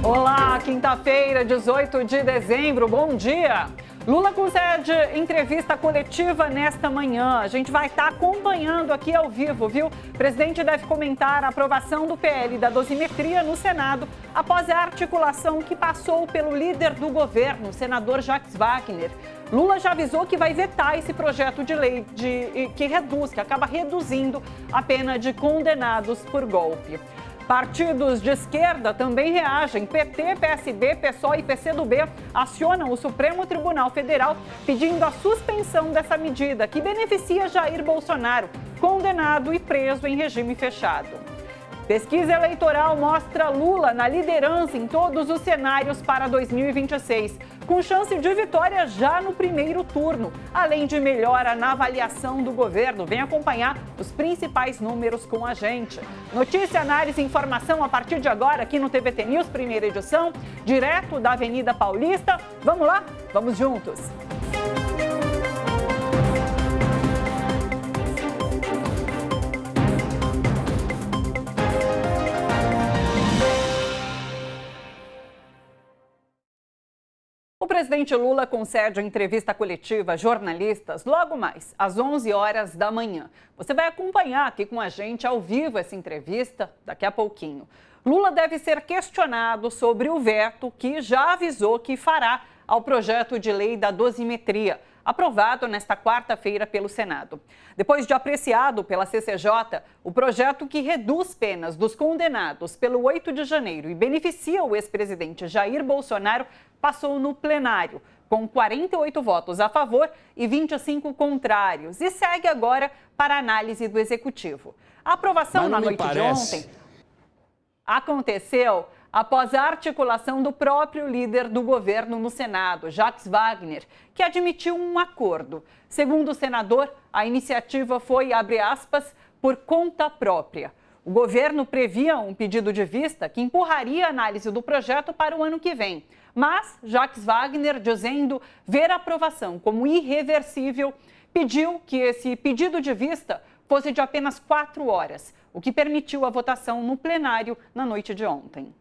Olá, quinta-feira, 18 de dezembro, bom dia! Lula concede entrevista coletiva nesta manhã. A gente vai estar acompanhando aqui ao vivo, viu? O presidente deve comentar a aprovação do PL da dosimetria no Senado após a articulação que passou pelo líder do governo, o senador Jacques Wagner. Lula já avisou que vai vetar esse projeto de lei que acaba reduzindo a pena de condenados por golpe. Partidos de esquerda também reagem. PT, PSB, PSOL e PCdoB acionam o Supremo Tribunal Federal pedindo a suspensão dessa medida que beneficia Jair Bolsonaro, condenado e preso em regime fechado. Pesquisa eleitoral mostra Lula na liderança em todos os cenários para 2026, com chance de vitória já no primeiro turno, além de melhora na avaliação do governo. Vem acompanhar os principais números com a gente. Notícia, análise e informação a partir de agora aqui no TVT News, primeira edição, direto da Avenida Paulista. Vamos lá? Vamos juntos! O presidente Lula concede entrevista coletiva a jornalistas logo mais, às 11 horas da manhã. Você vai acompanhar aqui com a gente ao vivo essa entrevista daqui a pouquinho. Lula deve ser questionado sobre o veto que já avisou que fará ao projeto de lei da dosimetria, aprovado nesta quarta-feira pelo Senado. Depois de apreciado pela CCJ, o projeto que reduz penas dos condenados pelo 8 de janeiro e beneficia o ex-presidente Jair Bolsonaro passou no plenário, com 48 votos a favor e 25 contrários, e segue agora para análise do Executivo. A aprovação na noite de ontem aconteceu após a articulação do próprio líder do governo no Senado, Jacques Wagner, que admitiu um acordo. Segundo o senador, a iniciativa foi, abre aspas, por conta própria. O governo previa um pedido de vista que empurraria a análise do projeto para o ano que vem. Mas Jacques Wagner, dizendo ver a aprovação como irreversível, pediu que esse pedido de vista fosse de apenas 4 horas, o que permitiu a votação no plenário na noite de ontem.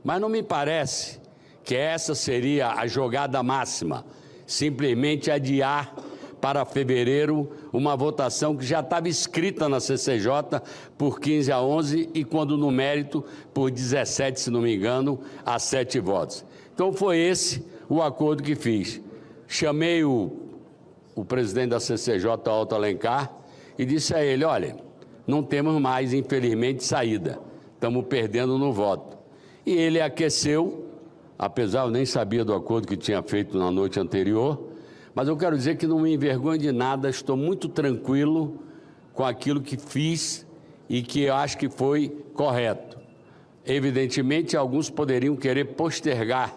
Mas não me parece que essa seria a jogada máxima, simplesmente adiar para fevereiro uma votação que já estava escrita na CCJ por 15-11 e, quando no mérito, por 17, se não me engano, a 7 votos. Então foi esse o acordo que fiz. Chamei o presidente da CCJ, Otto Alencar, e disse a ele, olha, não temos mais, infelizmente, saída, estamos perdendo no voto. E ele aqueceu, apesar eu nem sabia do acordo que tinha feito na noite anterior, mas eu quero dizer que não me envergonho de nada, estou muito tranquilo com aquilo que fiz e que eu acho que foi correto. Evidentemente, alguns poderiam querer postergar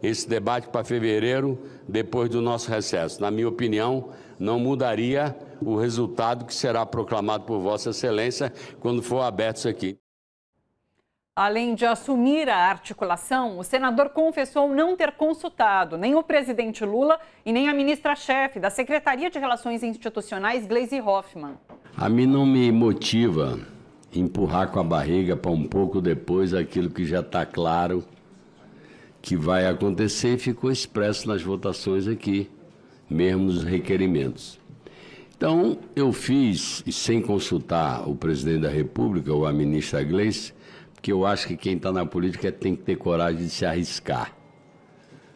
esse debate para fevereiro, depois do nosso recesso. Na minha opinião, não mudaria o resultado que será proclamado por Vossa Excelência quando for aberto isso aqui. Além de assumir a articulação, o senador confessou não ter consultado nem o presidente Lula e nem a ministra-chefe da Secretaria de Relações Institucionais, Gleisi Hoffmann. A mim não me motiva empurrar com a barriga para um pouco depois aquilo que já está claro que vai acontecer e ficou expresso nas votações aqui, mesmo nos requerimentos. Então, eu fiz, e sem consultar o presidente da República ou a ministra Gleisi, porque eu acho que quem está na política tem que ter coragem de se arriscar.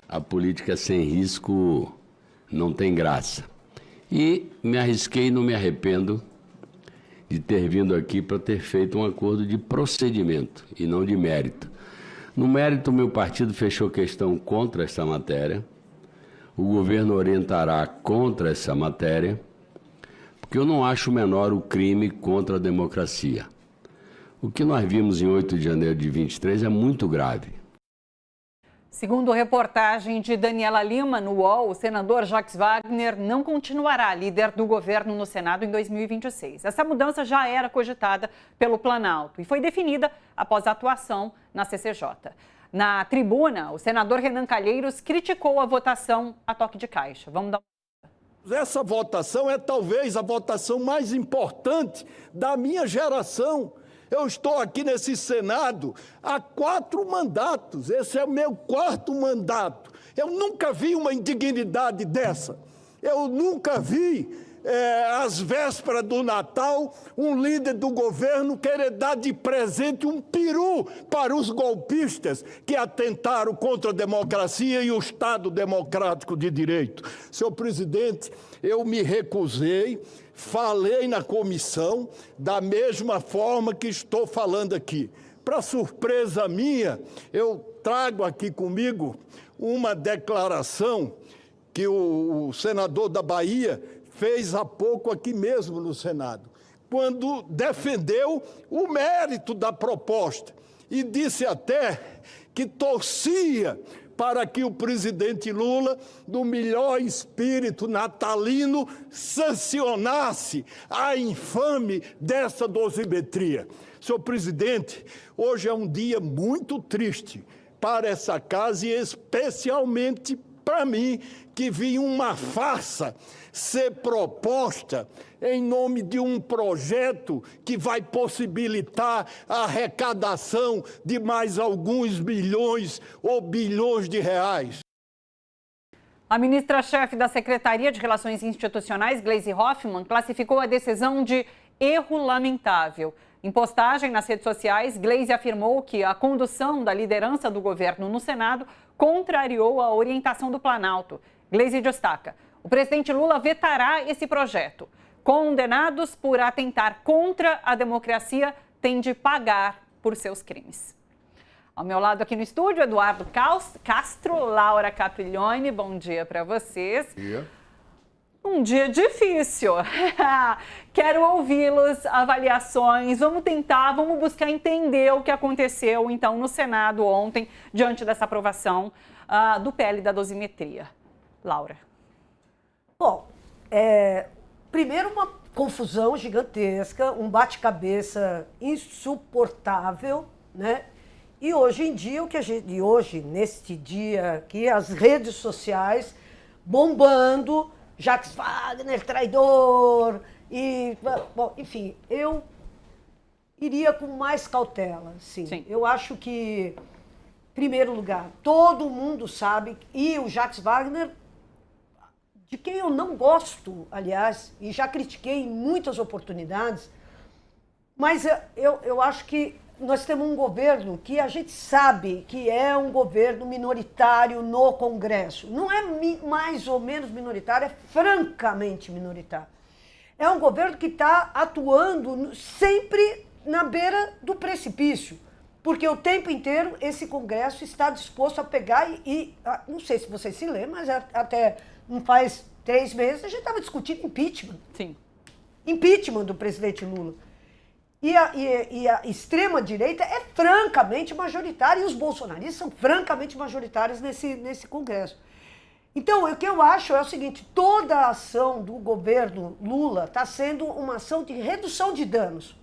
A política sem risco não tem graça. E me arrisquei e não me arrependo de ter vindo aqui para ter feito um acordo de procedimento e não de mérito. No mérito, meu partido fechou questão contra essa matéria. O governo orientará contra essa matéria, porque eu não acho menor o crime contra a democracia. O que nós vimos em 8 de janeiro de 23 é muito grave. Segundo reportagem de Daniela Lima no UOL, o senador Jacques Wagner não continuará líder do governo no Senado em 2026. Essa mudança já era cogitada pelo Planalto e foi definida após a atuação na CCJ. Na tribuna, o senador Renan Calheiros criticou a votação a toque de caixa. Vamos dar uma... Essa votação é talvez a votação mais importante da minha geração, Eu estou aqui nesse Senado há 4 mandatos. Esse é o meu 4º mandato. Eu nunca vi uma indignidade dessa. Eu nunca vi, às vésperas do Natal, um líder do governo querer dar de presente um peru para os golpistas que atentaram contra a democracia e o Estado democrático de direito. Senhor presidente, eu me recusei, falei na comissão da mesma forma que estou falando aqui. Para surpresa minha, eu trago aqui comigo uma declaração que o senador da Bahia fez há pouco aqui mesmo no Senado, quando defendeu o mérito da proposta e disse até que torcia para que o presidente Lula, no melhor espírito natalino, sancionasse a infame dessa dosimetria. Senhor presidente, hoje é um dia muito triste para essa casa e especialmente para mim, que vi uma farsa ser proposta em nome de um projeto que vai possibilitar a arrecadação de mais alguns milhões ou bilhões de reais. A ministra-chefe da Secretaria de Relações Institucionais, Gleisi Hoffmann, classificou a decisão de erro lamentável. Em postagem nas redes sociais, Gleisi afirmou que a condução da liderança do governo no Senado contrariou a orientação do Planalto. Gleisi destaca: o presidente Lula vetará esse projeto. Condenados por atentar contra a democracia têm de pagar por seus crimes. Ao meu lado aqui no estúdio, Eduardo Castro, Laura Capriglione, bom dia para vocês. Bom dia. Um dia difícil. Quero ouvi-los, avaliações, vamos buscar entender o que aconteceu então no Senado ontem, diante dessa aprovação do PL da dosimetria. Laura. Bom, primeiro uma confusão gigantesca, um bate-cabeça insuportável, né? E hoje em dia, neste dia aqui, as redes sociais bombando, Jacques Wagner, traidor, bom, enfim, eu iria com mais cautela, sim. Eu acho que, em primeiro lugar, todo mundo sabe, e o Jacques Wagner, de quem eu não gosto, aliás, e já critiquei em muitas oportunidades, mas eu acho que nós temos um governo que a gente sabe que é um governo minoritário no Congresso. Não é mais ou menos minoritário, é francamente minoritário. É um governo que está atuando sempre na beira do precipício, porque o tempo inteiro esse Congresso está disposto a pegar não sei se vocês se lembram, mas até não faz 3 meses a gente estava discutindo impeachment. Sim. Impeachment do presidente Lula. E a extrema-direita é francamente majoritária, e os bolsonaristas são francamente majoritários nesse Congresso. Então, o que eu acho é o seguinte: toda a ação do governo Lula está sendo uma ação de redução de danos.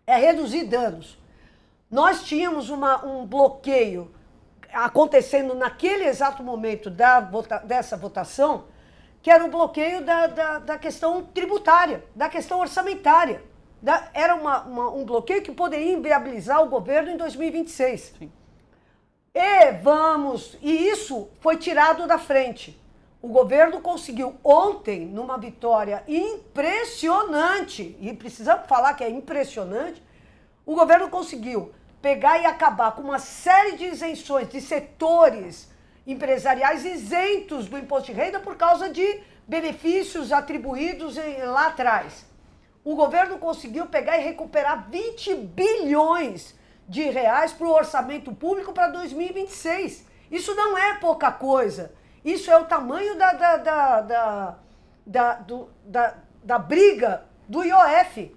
É reduzir danos. Nós tínhamos um bloqueio acontecendo naquele exato momento dessa votação, que era o bloqueio da questão tributária, da questão orçamentária. Era um bloqueio que poderia inviabilizar o governo em 2026. Sim. E isso foi tirado da frente. O governo conseguiu ontem, numa vitória impressionante, e precisamos falar que é impressionante, o governo conseguiu pegar e acabar com uma série de isenções de setores empresariais isentos do imposto de renda por causa de benefícios atribuídos lá atrás. O governo conseguiu pegar e recuperar 20 bilhões de reais para o orçamento público para 2026. Isso não é pouca coisa. Isso é o tamanho da briga do IOF.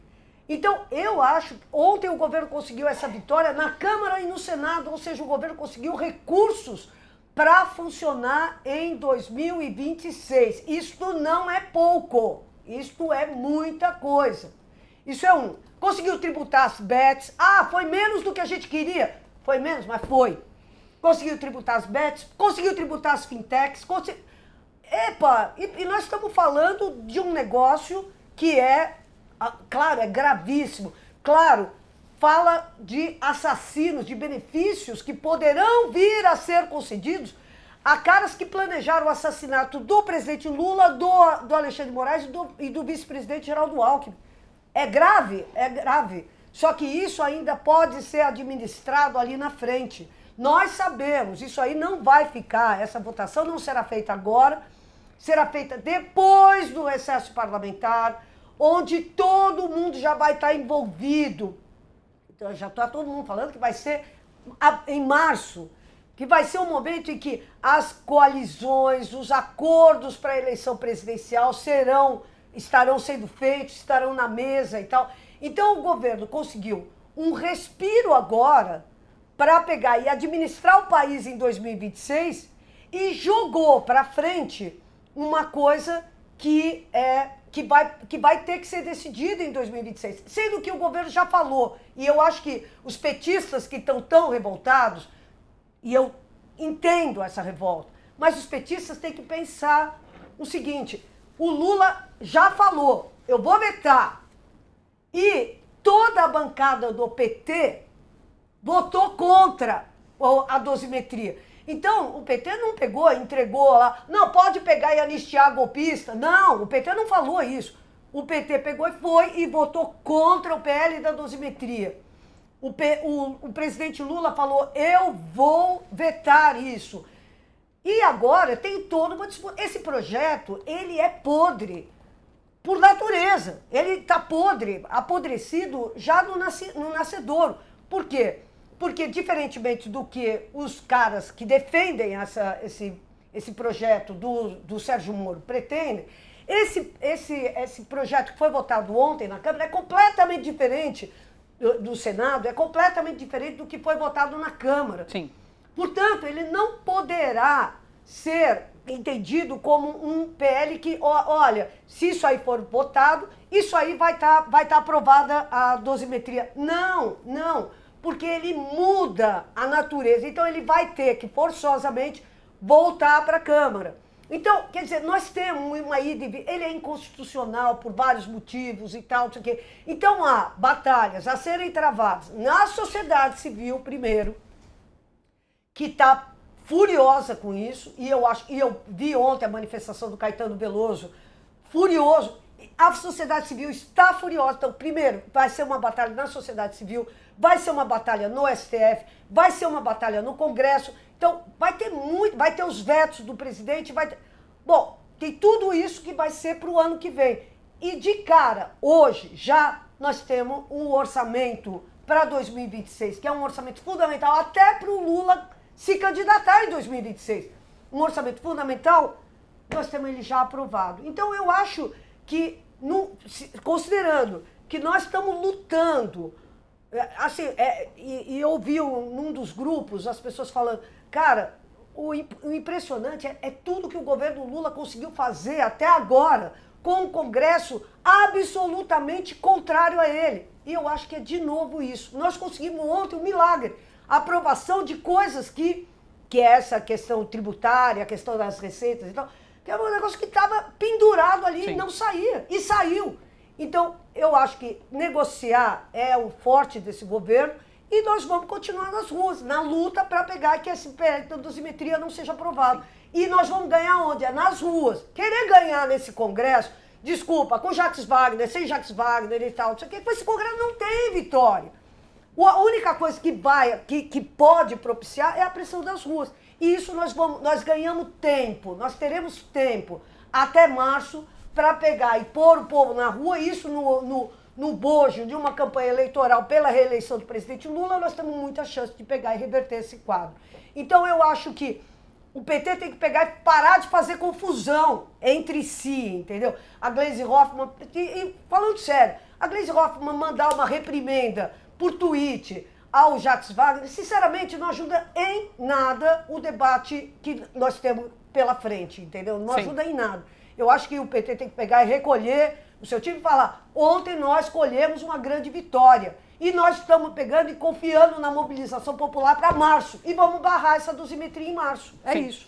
Então, eu acho que ontem o governo conseguiu essa vitória na Câmara e no Senado, ou seja, o governo conseguiu recursos para funcionar em 2026. Isto não é pouco. Isto é muita coisa. Isso é Conseguiu tributar as bets. Foi menos do que a gente queria. Foi menos, mas foi. Conseguiu tributar as bets, conseguiu tributar as fintechs. E nós estamos falando de um negócio que claro, é gravíssimo. Claro, fala de assassinos, de benefícios que poderão vir a ser concedidos a caras que planejaram o assassinato do presidente Lula, do Alexandre de Moraes e do vice-presidente Geraldo Alckmin. É grave, é grave. Só que isso ainda pode ser administrado ali na frente. Nós sabemos, isso aí não vai ficar, essa votação não será feita agora, será feita depois do recesso parlamentar, onde todo mundo já vai estar envolvido. Então já está todo mundo falando que vai ser em março, que vai ser um momento em que as coalizões, os acordos para a eleição presidencial estarão sendo feitos, estarão na mesa e tal. Então o governo conseguiu um respiro agora para pegar e administrar o país em 2026 e jogou para frente uma coisa que vai ter que ser decidida em 2026. Sendo que o governo já falou, e eu acho que os petistas que estão tão revoltados, e eu entendo essa revolta, mas os petistas têm que pensar o seguinte: o Lula já falou, eu vou vetar, e toda a bancada do PT votou contra a dosimetria. Então, o PT não pegou, entregou lá, não, pode pegar e anistiar golpista. Não, o PT não falou isso. O PT pegou e foi e votou contra o PL da dosimetria. O presidente Lula falou, eu vou vetar isso. E agora tem toda uma disputa. Esse projeto, ele é podre por natureza. Ele está podre, apodrecido já no nascedouro. Por quê? Porque, diferentemente do que os caras que defendem esse projeto do Sérgio Moro pretendem, esse projeto que foi votado ontem na Câmara é completamente diferente do Senado, é completamente diferente do que foi votado na Câmara. Sim. Portanto, ele não poderá ser entendido como um PL que, olha, se isso aí for votado, isso aí vai tá aprovada a dosimetria. Não, não. Porque ele muda a natureza. Então, ele vai ter que, forçosamente, voltar para a Câmara. Então, quer dizer, nós temos uma ida e vinda. Ele é inconstitucional por vários motivos e tal, não sei o quê. Então, há batalhas a serem travadas na sociedade civil, primeiro, que está furiosa com isso. E eu vi ontem a manifestação do Caetano Veloso, furioso. A sociedade civil está furiosa. Então, primeiro, vai ser uma batalha na sociedade civil, vai ser uma batalha no STF, vai ser uma batalha no Congresso. Então, vai ter os vetos do presidente, Bom, tem tudo isso que vai ser para o ano que vem. E de cara, hoje, já nós temos um orçamento para 2026, que é um orçamento fundamental até para o Lula se candidatar em 2026. Um orçamento fundamental, nós temos ele já aprovado. Então, eu acho que, considerando que nós estamos lutando, assim, e eu ouvi num dos grupos as pessoas falando, cara, o impressionante é tudo que o governo Lula conseguiu fazer até agora com um Congresso absolutamente contrário a ele. E eu acho que é de novo isso. Nós conseguimos ontem um milagre, a aprovação de coisas que é essa questão tributária, a questão das receitas e tal, que é um negócio que estava pendurado ali. Sim. E não saía. E saiu. Então, eu acho que negociar é o forte desse governo e nós vamos continuar nas ruas, na luta para pegar que esse PL da dosimetria não seja aprovado. E nós vamos ganhar onde? É nas ruas. Querer ganhar nesse Congresso, desculpa, com Jacques Wagner, sem Jacques Wagner e tal, não sei o quê, esse Congresso não tem vitória. A única coisa que pode propiciar é a pressão das ruas. E isso nós ganhamos tempo, nós teremos tempo até março para pegar e pôr o povo na rua, isso no bojo de uma campanha eleitoral pela reeleição do presidente Lula, nós temos muita chance de pegar e reverter esse quadro. Então eu acho que o PT tem que pegar e parar de fazer confusão entre si, entendeu? A Gleisi Hoffmann, e falando sério, a Gleisi Hoffmann mandar uma reprimenda por tweet ao Jacques Wagner, sinceramente, não ajuda em nada o debate que nós temos pela frente, entendeu? Não ajuda em nada. Eu acho que o PT tem que pegar e recolher o seu time e falar, ontem nós colhemos uma grande vitória. E nós estamos pegando e confiando na mobilização popular para março. E vamos barrar essa dosimetria em março. É Sim. isso.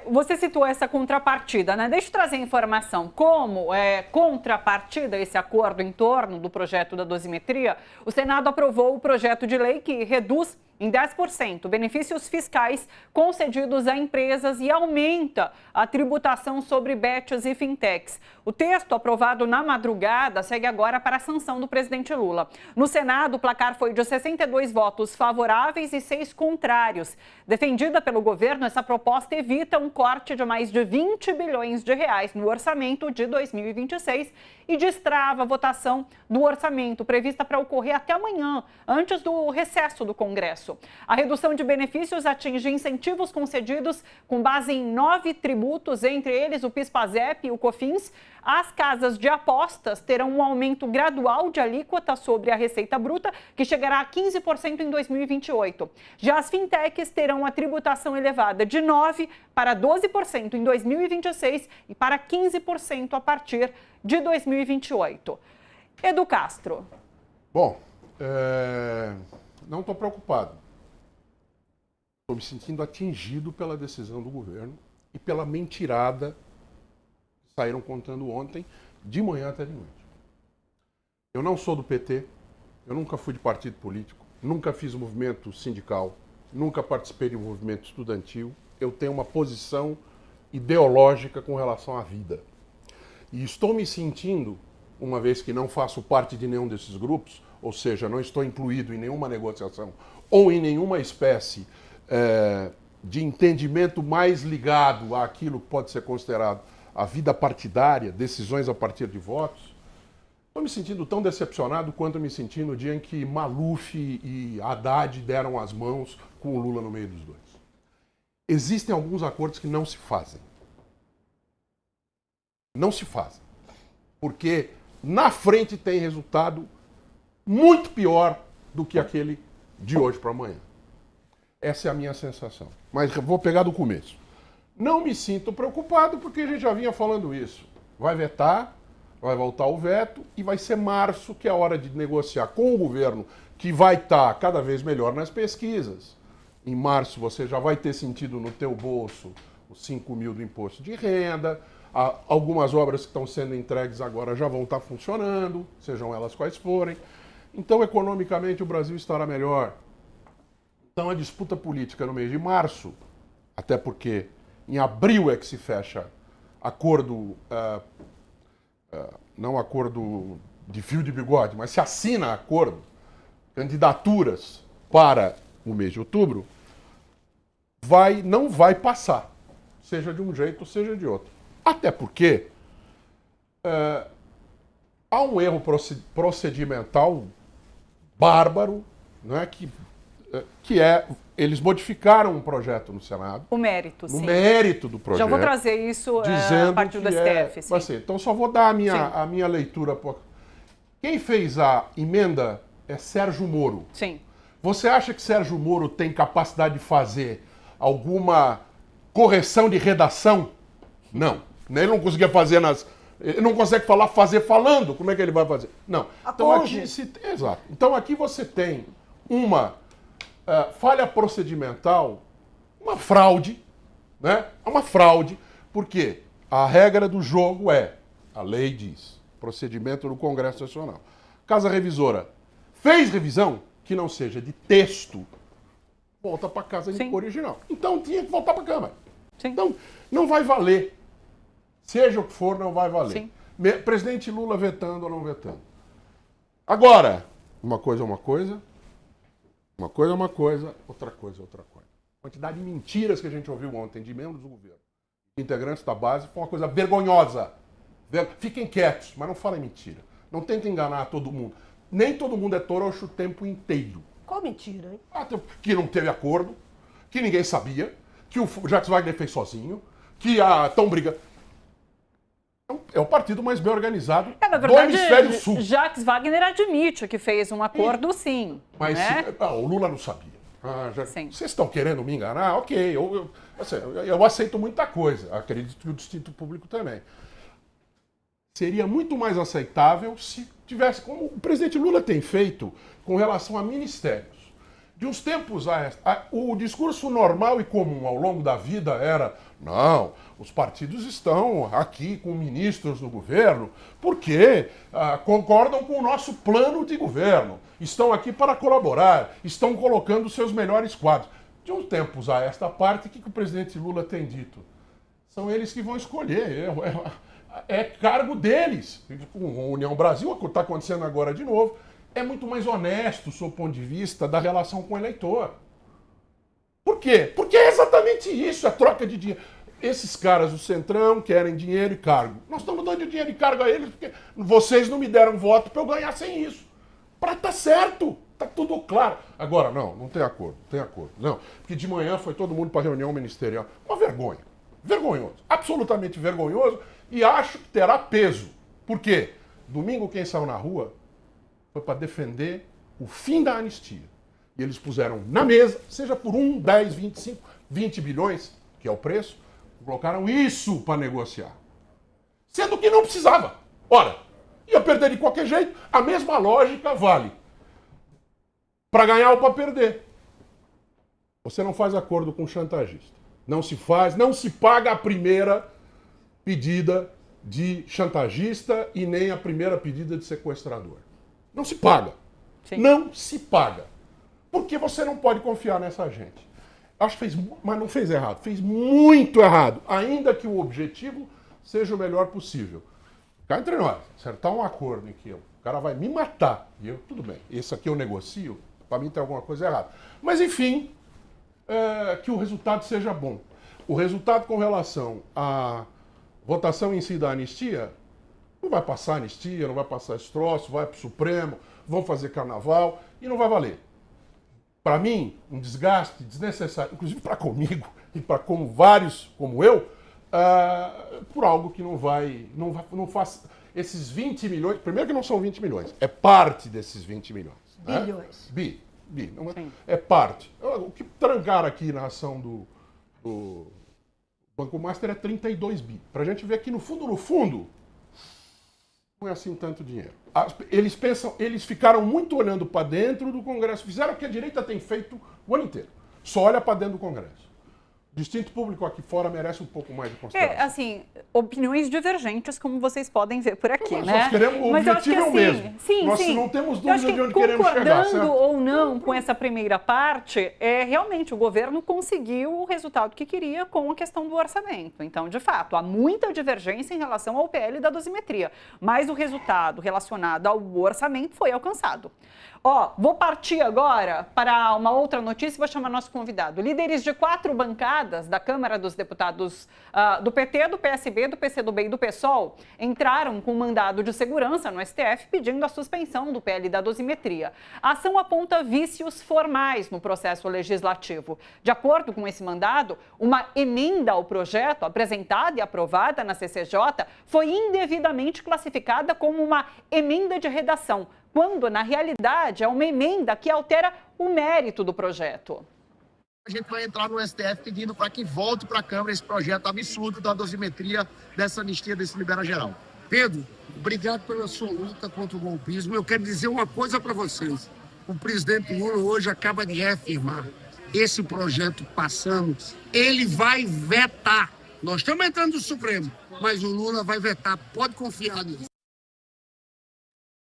Você citou essa contrapartida, né? Deixa eu trazer a informação. Como contrapartida esse acordo em torno do projeto da dosimetria, o Senado aprovou o projeto de lei que reduz em 10% benefícios fiscais concedidos a empresas e aumenta a tributação sobre bets e fintechs. O texto, aprovado na madrugada, segue agora para a sanção do presidente Lula. No Senado, o placar foi de 62 votos favoráveis e 6 contrários. Defendida pelo governo, essa proposta evita um corte de mais de 20 bilhões de reais no orçamento de 2026 e destrava a votação do orçamento prevista para ocorrer até amanhã, antes do recesso do Congresso. A redução de benefícios atinge incentivos concedidos com base em 9 tributos, entre eles o PIS/PASEP e o COFINS. As casas de apostas terão um aumento gradual de alíquota sobre a receita bruta, que chegará a 15% em 2028. Já as fintechs terão a tributação elevada de 9% para 12% em 2026 e para 15% a partir de 2028. Edu Castro. Bom, não estou preocupado. Estou me sentindo atingido pela decisão do governo e pela mentirada que saíram contando ontem, de manhã até de noite. Eu não sou do PT, eu nunca fui de partido político, nunca fiz movimento sindical, nunca participei de movimento estudantil. Eu tenho uma posição ideológica com relação à vida. E estou me sentindo, uma vez que não faço parte de nenhum desses grupos, ou seja, não estou incluído em nenhuma negociação ou em nenhuma espécie de entendimento mais ligado àquilo que pode ser considerado a vida partidária, decisões a partir de votos, estou me sentindo tão decepcionado quanto eu me senti no dia em que Maluf e Haddad deram as mãos com o Lula no meio dos dois. Existem alguns acordos que não se fazem. Não se fazem. Porque na frente tem resultado muito pior do que aquele de hoje para amanhã. Essa é a minha sensação. Mas vou pegar do começo. Não me sinto preocupado porque a gente já vinha falando isso. Vai vetar, vai voltar o veto e vai ser março que é a hora de negociar com o governo, que vai estar cada vez melhor nas pesquisas. Em março você já vai ter sentido no teu bolso os 5 mil do imposto de renda. Algumas obras que estão sendo entregues agora já vão estar funcionando, sejam elas quais forem. Então, economicamente, o Brasil estará melhor. Então, a disputa política no mês de março, até porque em abril é que se fecha acordo, não acordo de fio de bigode, mas se assina acordo, candidaturas para o mês de outubro, não vai passar, seja de um jeito, seja de outro. Até porque há um erro procedimental bárbaro, né, que é, eles modificaram um projeto no Senado. O mérito, sim. O mérito do projeto. Já vou trazer isso dizendo a partir do STF. Sim. Assim, então só vou dar a minha leitura. Quem fez a emenda é Sérgio Moro. Sim. Você acha que Sérgio Moro tem capacidade de fazer alguma correção de redação? Não. Ele não conseguia fazer ele não consegue fazer falando. Como é que ele vai fazer? Não. Então aqui exato. Então aqui você tem uma falha procedimental, uma fraude, né? Uma fraude, porque a regra do jogo a lei diz, procedimento no Congresso Nacional. Casa revisora fez revisão que não seja de texto, volta para a casa original. Então tinha que voltar para a Câmara. Sim. Então não vai valer. Seja o que for, não vai valer. Sim. Presidente Lula vetando ou não vetando. Agora, uma coisa é uma coisa, uma coisa é uma coisa, outra coisa é outra coisa. A quantidade de mentiras que a gente ouviu ontem de membros do governo, integrantes da base, foi uma coisa vergonhosa. Fiquem quietos, mas não falem mentira. Não tentem enganar todo mundo. Nem todo mundo é toroxo o tempo inteiro. Qual mentira, hein? Que não teve acordo, que ninguém sabia, que o Jacques Wagner fez sozinho, que estão brigando. É o partido mais bem organizado do Hemisfério Sul. Jacques Wagner admite que fez um acordo, sim. Mas né? O Lula não sabia. Vocês estão querendo me enganar? Ok, eu aceito muita coisa. Acredito que o Distrito Público também. seria muito mais aceitável se tivesse, como o presidente Lula tem feito com relação a ministérios. De uns tempos o discurso normal e comum ao longo da vida era: não, os partidos estão aqui com ministros do governo porque concordam com o nosso plano de governo, estão aqui para colaborar, estão colocando seus melhores quadros. De uns tempos a esta parte, o que o presidente Lula tem dito? São eles que vão escolher, é cargo deles. Com a União Brasil, o que está acontecendo agora de novo, é muito mais honesto, sob o ponto de vista da relação com o eleitor. Por quê? Porque é exatamente isso, a troca de dinheiro. Esses caras do Centrão querem dinheiro e cargo. Nós estamos dando dinheiro e cargo a eles porque vocês não me deram voto para eu ganhar sem isso. Para estar certo, está tudo claro. Agora, não tem acordo, Não, porque de manhã foi todo mundo para a reunião ministerial. Uma vergonha. Vergonhoso, absolutamente vergonhoso, e acho que terá peso. Por quê? Domingo quem saiu na rua foi para defender o fim da anistia. E eles puseram na mesa, seja por 1, 10, 25, 20 bilhões, que é o preço, colocaram isso para negociar. Sendo que não precisava. Ora, ia perder de qualquer jeito, a mesma lógica vale. Para ganhar ou para perder. Você não faz acordo com o chantagista. Não se faz, não se paga a primeira pedida de chantagista e nem a primeira pedida de sequestrador. Não se paga. Sim. Não se paga. Porque você não pode confiar nessa gente. Acho que fez, mas não fez errado. Fez muito errado. Ainda que o objetivo seja o melhor possível. Cá entre nós, acertar um acordo em que o cara vai me matar e eu, tudo bem, esse aqui eu negocio, para mim tem alguma coisa errada. Mas enfim, que o resultado seja bom. O resultado com relação à votação em si da anistia, não vai passar anistia, não vai passar esse troço, vai para o Supremo, vão fazer carnaval e não vai valer. Para mim, um desgaste desnecessário, inclusive para comigo e para como vários como eu, por algo que não faz esses 20 milhões, primeiro que não são 20 milhões, é parte desses 20 milhões. Bilhões. Né? Não é parte. O que trancaram aqui na ação do Banco Master é 32 bi. Para a gente ver que no fundo, não é assim tanto dinheiro. Eles ficaram muito olhando para dentro do Congresso, fizeram o que a direita tem feito o ano inteiro. Só olha para dentro do Congresso. O distinto público aqui fora merece um pouco mais de consideração. Assim, opiniões divergentes, como vocês podem ver por aqui, mas né? Nós queremos o objetivo é o mesmo. Nós não temos dúvida de onde queremos chegar. Concordando ou não com essa primeira parte, realmente o governo conseguiu o resultado que queria com a questão do orçamento. Então, de fato, há muita divergência em relação ao PL da dosimetria, mas o resultado relacionado ao orçamento foi alcançado. Vou partir agora para uma outra notícia e vou chamar nosso convidado. Líderes de 4 bancadas da Câmara dos Deputados do PT, do PSB, do PCdoB e do PSOL entraram com mandado de segurança no STF pedindo a suspensão do PL da dosimetria. A ação aponta vícios formais no processo legislativo. De acordo com esse mandado, uma emenda ao projeto apresentada e aprovada na CCJ foi indevidamente classificada como uma emenda de redação, quando, na realidade, é uma emenda que altera o mérito do projeto. A gente vai entrar no STF pedindo para que volte para a Câmara esse projeto absurdo da dosimetria, dessa anistia, desse libera geral. Pedro, obrigado pela sua luta contra o golpismo. Eu quero dizer uma coisa para vocês. O presidente Lula hoje acaba de reafirmar esse projeto passando, ele vai vetar. Nós estamos entrando no Supremo, mas o Lula vai vetar, pode confiar nisso.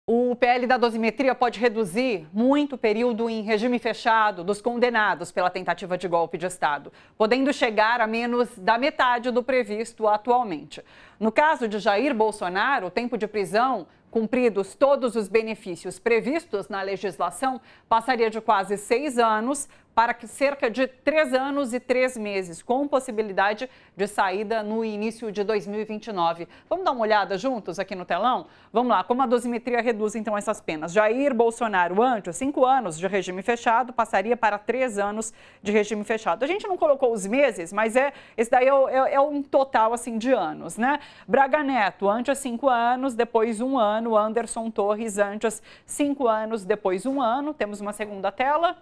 O PL da dosimetria pode reduzir muito o período em regime fechado dos condenados pela tentativa de golpe de Estado, podendo chegar a menos da metade do previsto atualmente. No caso de Jair Bolsonaro, o tempo de prisão, cumpridos todos os benefícios previstos na legislação, passaria de quase 6 anos para cerca de 3 anos e 3 meses, com possibilidade de saída no início de 2029. Vamos dar uma olhada juntos aqui no telão? Vamos lá, como a dosimetria reduz então essas penas? Jair Bolsonaro, antes, 5 anos de regime fechado, passaria para 3 anos de regime fechado. A gente não colocou os meses, mas esse daí é um total assim, de anos, né? Braga Neto, antes 5 anos, depois 1 ano. Anderson Torres, antes 5 anos, depois 1 ano. Temos uma segunda tela.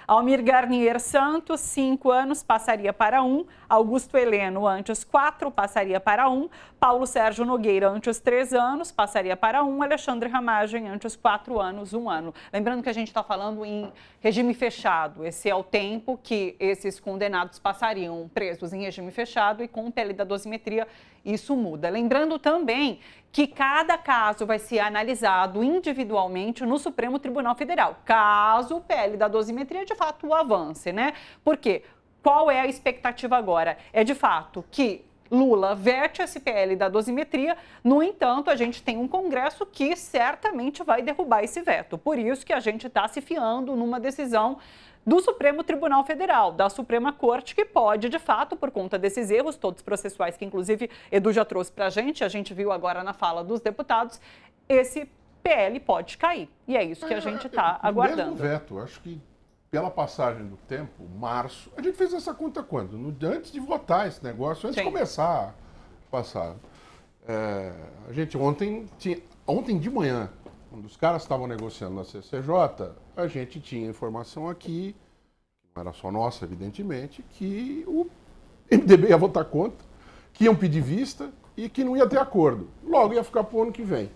Almir Garnier Santos, 5 anos, passaria para 1. Augusto Heleno, antes 4, passaria para 1. Paulo Sérgio Nogueira, antes 3 anos, passaria para 1. Alexandre Ramagem, antes 4 anos, 1 ano. Lembrando que a gente está falando em regime fechado. Esse é o tempo que esses condenados passariam presos em regime fechado e com pele da dosimetria isso muda. Lembrando também que cada caso vai ser analisado individualmente no Supremo Tribunal Federal, caso o PL da dosimetria de fato avance, né? Por quê? Qual é a expectativa agora? É de fato que Lula vete esse PL da dosimetria, no entanto, a gente tem um Congresso que certamente vai derrubar esse veto. Por isso que a gente está se fiando numa decisão do Supremo Tribunal Federal, da Suprema Corte, que pode, de fato, por conta desses erros, todos processuais que, inclusive, Edu já trouxe para a gente viu agora na fala dos deputados, esse PL pode cair. E é isso que a gente está aguardando. Mesmo veto, acho que pela passagem do tempo, março, a gente fez essa conta quando? Antes de votar esse negócio, antes de começar a passar. A gente ontem de manhã, quando os caras estavam negociando na CCJ, a gente tinha informação aqui, não era só nossa, evidentemente, que o MDB ia votar contra, que iam pedir vista e que não ia ter acordo. Logo ia ficar para o ano que vem.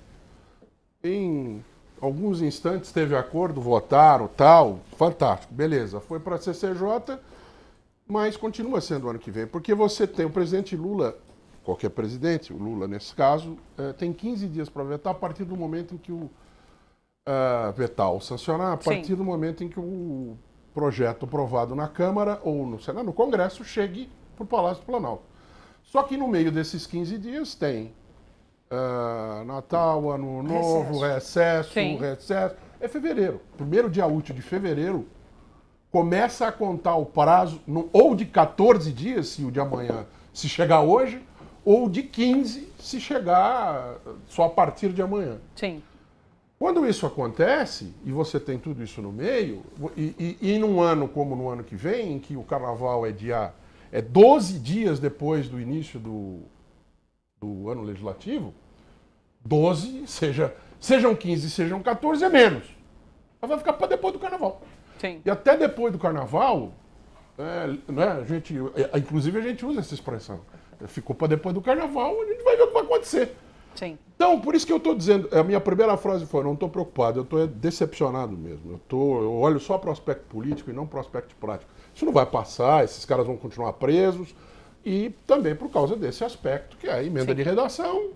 Em alguns instantes teve acordo, votaram, tal, fantástico, beleza. Foi para a CCJ, mas continua sendo o ano que vem, porque você tem o presidente Lula, qualquer presidente, o Lula nesse caso, tem 15 dias para vetar a partir do momento em que vetar ou sancionar, a partir do momento em que o projeto aprovado na Câmara ou no Senado, no Congresso, chegue para o Palácio do Planalto. Só que no meio desses 15 dias tem Natal, Ano Novo, recesso. É fevereiro. Primeiro dia útil de fevereiro, começa a contar o prazo, ou de 14 dias, se o de amanhã se chegar hoje, ou de 15 se chegar só a partir de amanhã. Sim. Quando isso acontece, e você tem tudo isso no meio, e num ano como no ano que vem, em que o carnaval é 12 dias depois do início do ano legislativo, 12, sejam 15, sejam 14, é menos. Ela vai ficar para depois do carnaval. Sim. E até depois do carnaval, inclusive a gente usa essa expressão, ficou para depois do carnaval, a gente vai ver o que vai acontecer. Sim. Então, por isso que eu estou dizendo, a minha primeira frase foi, não estou preocupado, eu estou decepcionado mesmo. Eu olho só para o aspecto político e não para o aspecto prático. Isso não vai passar, esses caras vão continuar presos, e também por causa desse aspecto, que é a emenda de redação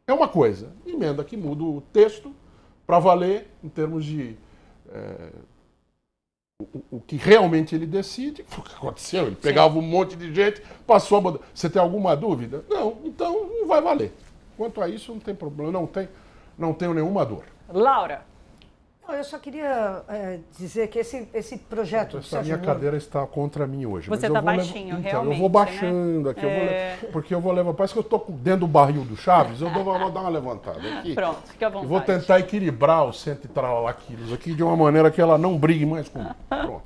é uma coisa, emenda que muda o texto para valer em termos de o que realmente ele decide. Foi o que aconteceu, ele pegava um monte de gente, passou a mudar. Você tem alguma dúvida? Não, então não vai valer. Quanto a isso, não tem problema, não tenho nenhuma dor. Laura. Eu só queria dizer que esse projeto... Essa minha cadeira está contra mim hoje. Você está baixinho, realmente. Eu vou baixando aqui, porque eu vou levar... Parece que eu estou dentro do barril do Chaves, eu vou dar uma levantada aqui. Pronto, fica à vontade. E vou tentar equilibrar os 100 e tralala quilos aqui de uma maneira que ela não brigue mais comigo. Pronto.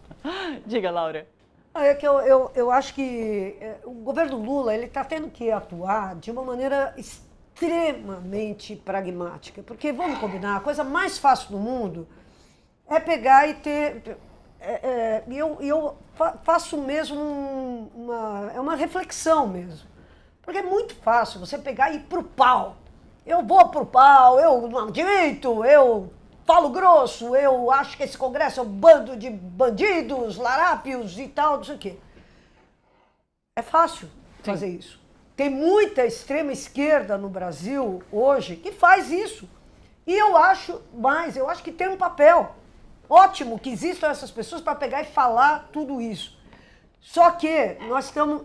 Diga, Laura. É que eu acho que o governo Lula ele está tendo que atuar de uma maneira extremamente pragmática, porque, vamos combinar, a coisa mais fácil do mundo é pegar e ter... eu faço mesmo uma reflexão mesmo, porque é muito fácil você pegar e ir pro pau. Eu vou pro pau, eu não admito, eu falo grosso, eu acho que esse Congresso é um bando de bandidos, larápios e tal, não sei o quê. É fácil fazer isso. Tem muita extrema esquerda no Brasil hoje que faz isso. E eu acho que tem um papel ótimo que existam essas pessoas para pegar e falar tudo isso. Só que nós estamos...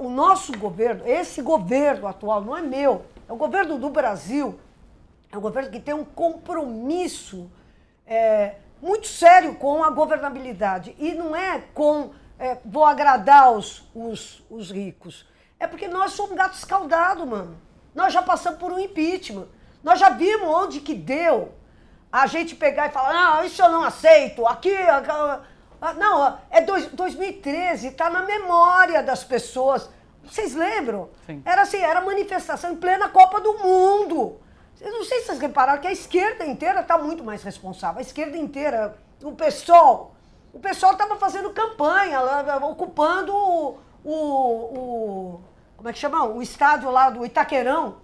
o nosso governo, esse governo atual, não é meu, é o governo do Brasil, é um governo que tem um compromisso muito sério com a governabilidade. E não é vou agradar os ricos. É porque nós somos gato escaldado, mano. Nós já passamos por um impeachment. Nós já vimos onde que deu a gente pegar e falar, não, isso eu não aceito, aqui... Não, 2013, está na memória das pessoas. Vocês lembram? Sim. Era assim, era manifestação em plena Copa do Mundo. Eu não sei se vocês repararam que a esquerda inteira está muito mais responsável. A esquerda inteira, o PSOL, O pessoal estava fazendo campanha, ocupando como é que chama? O estádio lá do Itaquerão,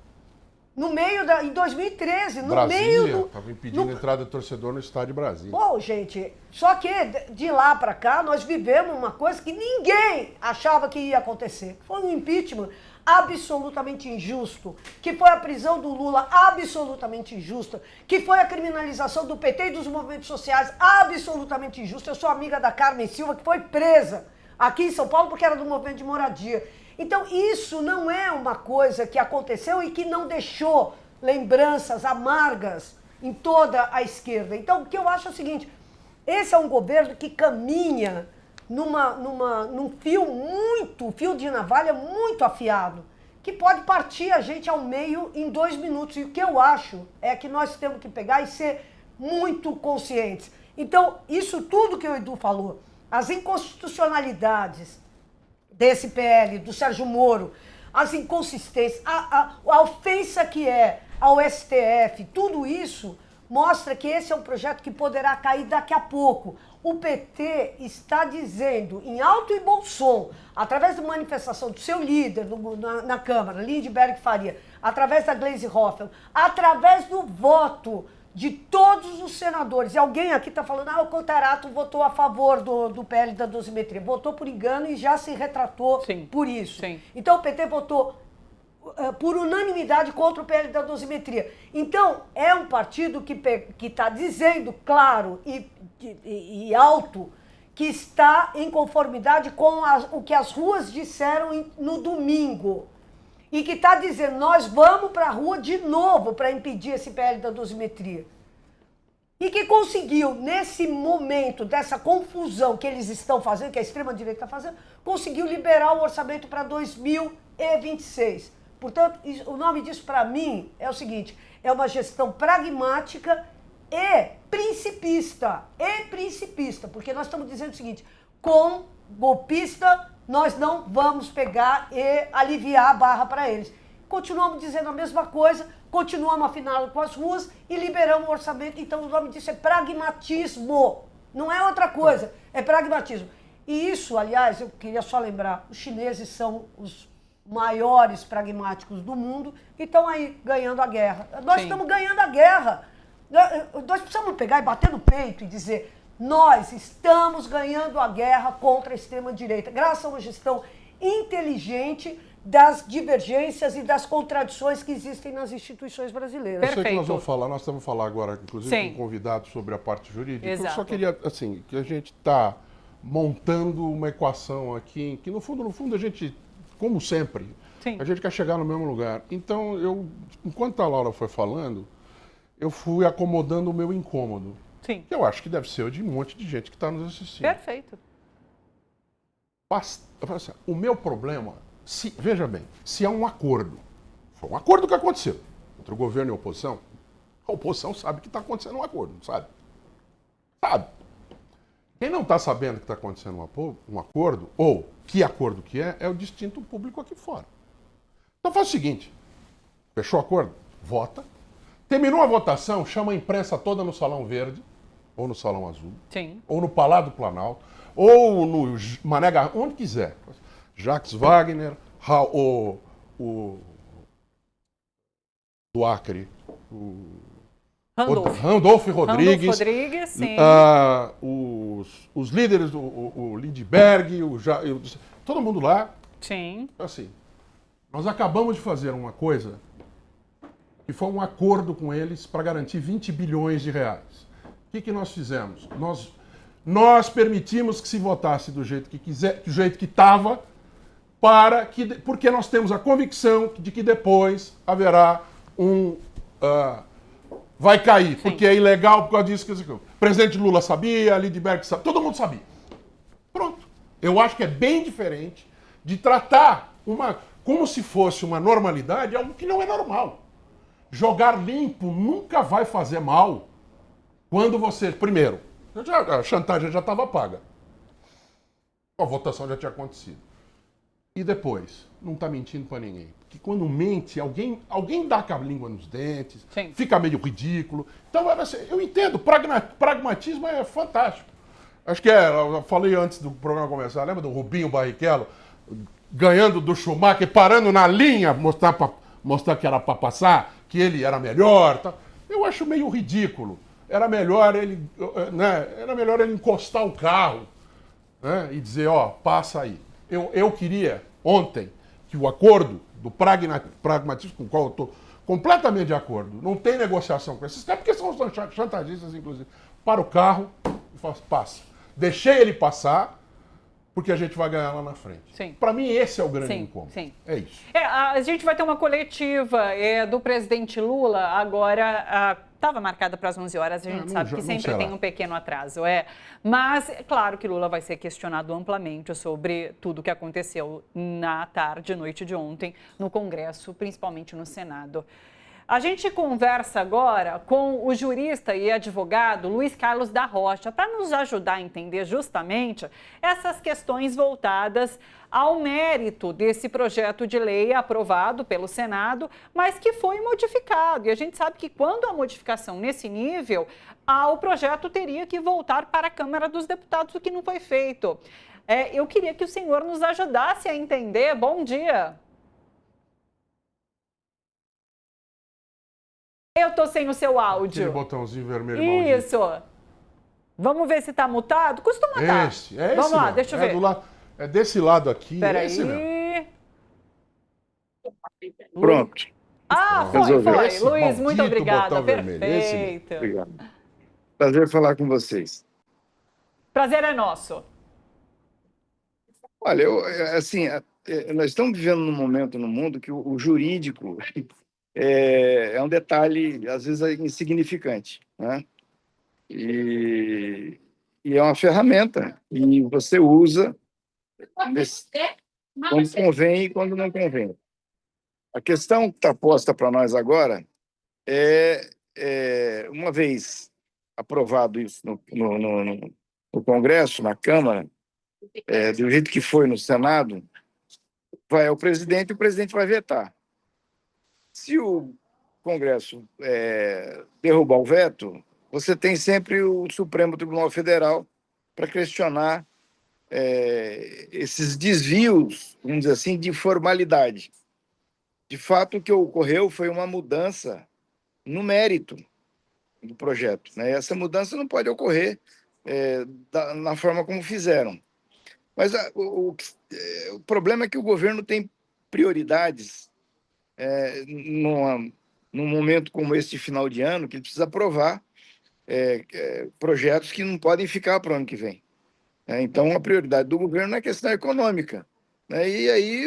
em 2013, no Brasília, meio do... Estava impedindo a entrada de torcedor no estádio de Brasília. Pô, gente, só que de lá para cá nós vivemos uma coisa que ninguém achava que ia acontecer. Foi um impeachment absolutamente injusto, que foi a prisão do Lula absolutamente injusta, que foi a criminalização do PT e dos movimentos sociais absolutamente injusta. Eu sou amiga da Carmen Silva, que foi presa aqui em São Paulo porque era do movimento de moradia. Então isso não é uma coisa que aconteceu e que não deixou lembranças amargas em toda a esquerda. Então o que eu acho é o seguinte, esse é um governo que caminha num fio de navalha muito afiado, que pode partir a gente ao meio em 2 minutos. E o que eu acho é que nós temos que pegar e ser muito conscientes. Então, isso tudo que o Edu falou, as inconstitucionalidades desse PL, do Sérgio Moro, as inconsistências, a ofensa que é ao STF, tudo isso mostra que esse é um projeto que poderá cair daqui a pouco. O PT está dizendo, em alto e bom som, através da manifestação do seu líder na Câmara, Lindbergh Faria, através da Gleisi Hoffmann, através do voto de todos os senadores. E alguém aqui está falando, o Contarato votou a favor do PL da dosimetria. Votou por engano e já se retratou por isso. Sim. Então o PT votou por unanimidade contra o PL da dosimetria. Então, é um partido que está dizendo claro e alto que está em conformidade com o que as ruas disseram no domingo. E que está dizendo, nós vamos para a rua de novo para impedir esse PL da dosimetria. E que conseguiu, nesse momento dessa confusão que eles estão fazendo, que a extrema-direita está fazendo, conseguiu liberar o orçamento para 2026. Portanto, o nome disso para mim é o seguinte, é uma gestão pragmática e principista, porque nós estamos dizendo o seguinte, com golpista nós não vamos pegar e aliviar a barra para eles. Continuamos dizendo a mesma coisa, continuamos afinando com as ruas e liberamos o orçamento, então o nome disso é pragmatismo, não é outra coisa, é pragmatismo. E isso, aliás, eu queria só lembrar, os chineses são os maiores pragmáticos do mundo e estão aí ganhando a guerra. Nós estamos ganhando a guerra. Nós precisamos pegar e bater no peito e dizer, nós estamos ganhando a guerra contra a extrema-direita, graças a uma gestão inteligente das divergências e das contradições que existem nas instituições brasileiras. Perfeito. Eu sei que nós vamos falar, nós estamos falando agora, inclusive, com um convidado sobre a parte jurídica. Exato. Eu só queria, assim, que a gente está montando uma equação aqui, que no fundo a gente, como sempre, a gente quer chegar no mesmo lugar. Então, enquanto a Laura foi falando, eu fui acomodando o meu incômodo. Sim. Que eu acho que deve ser o de um monte de gente que está nos assistindo. Perfeito. O meu problema, veja bem, se é um acordo, foi um acordo que aconteceu entre o governo e a oposição sabe que está acontecendo um acordo, não sabe? Sabe. Quem não está sabendo que está acontecendo um acordo, ou que acordo que é o distinto público aqui fora. Então faz o seguinte, fechou o acordo? Vota. Terminou a votação, chama a imprensa toda no Salão Verde, ou no Salão Azul, ou no Palácio do Planalto, ou no Mané Garrincha, onde quiser. Jacques Wagner, do Acre, Randolfo Rodrigues, sim. Os líderes, o Lindbergh, todo mundo lá. Sim. Assim, nós acabamos de fazer uma coisa que foi um acordo com eles para garantir 20 bilhões de reais. O que nós fizemos? Nós permitimos que se votasse do jeito que quiser, do jeito que estava, porque nós temos a convicção de que depois haverá vai cair, porque é ilegal por causa disso. O presidente Lula sabia, Lindbergh sabia, todo mundo sabia. Pronto. Eu acho que é bem diferente de tratar como se fosse uma normalidade, algo que não é normal. Jogar limpo nunca vai fazer mal quando você... Primeiro, a chantagem já estava paga. A votação já tinha acontecido. E depois, não está mentindo para ninguém. Porque quando mente, alguém dá com a língua nos dentes, fica meio ridículo. Então, eu entendo, pragmatismo é fantástico. Acho que eu falei antes do programa começar, lembra do Rubinho Barrichello ganhando do Schumacher, parando na linha, mostrar que era para passar, que ele era melhor. Tá? Eu acho meio ridículo. Era melhor ele encostar o carro, né, e dizer, ó, passa aí. Eu queria ontem que o acordo do pragmatismo, com o qual eu estou completamente de acordo, não tem negociação com esses caras, porque são chantagistas, inclusive, para o carro e fala, passa. Deixei ele passar, porque a gente vai ganhar lá na frente. Para mim, esse é o grande incômodo. Sim. É isso. A gente vai ter uma coletiva do presidente Lula agora. Estava marcada para as 11 horas, a gente sabe que sempre tem um pequeno atraso. Mas, é claro que Lula vai ser questionado amplamente sobre tudo o que aconteceu na tarde e noite de ontem no Congresso, principalmente no Senado. A gente conversa agora com o jurista e advogado Luiz Carlos da Rocha para nos ajudar a entender justamente essas questões voltadas ao mérito desse projeto de lei aprovado pelo Senado, mas que foi modificado. E a gente sabe que quando há modificação nesse nível, o projeto teria que voltar para a Câmara dos Deputados, o que não foi feito. Eu queria que o senhor nos ajudasse a entender. Bom dia. Eu tô sem o seu áudio. Aquele botãozinho vermelho. Isso. Maldito. Vamos ver se tá mutado? Costuma estar. Vamos lá, deixa eu ver. É desse lado aqui. Peraí. Pronto. Foi. Luiz, muito obrigada. Perfeito. Obrigado. Prazer falar com vocês. Prazer é nosso. Olha, nós estamos vivendo num momento no mundo que o jurídico é um detalhe, às vezes, insignificante, né? E é uma ferramenta e você usa quando convém e quando não convém. A questão que está posta para nós agora uma vez aprovado isso no Congresso, na Câmara, do jeito que foi no Senado, vai ao presidente e o presidente vai vetar. Se o Congresso derrubar o veto, você tem sempre o Supremo Tribunal Federal para questionar esses desvios, vamos dizer assim, de formalidade. De fato, o que ocorreu foi uma mudança no mérito do projeto, né? Essa mudança não pode ocorrer na forma como fizeram. Mas o problema é que o governo tem prioridades num momento como esse de final de ano, que ele precisa aprovar projetos que não podem ficar para o ano que vem. Então, a prioridade do governo é a questão econômica, né? E aí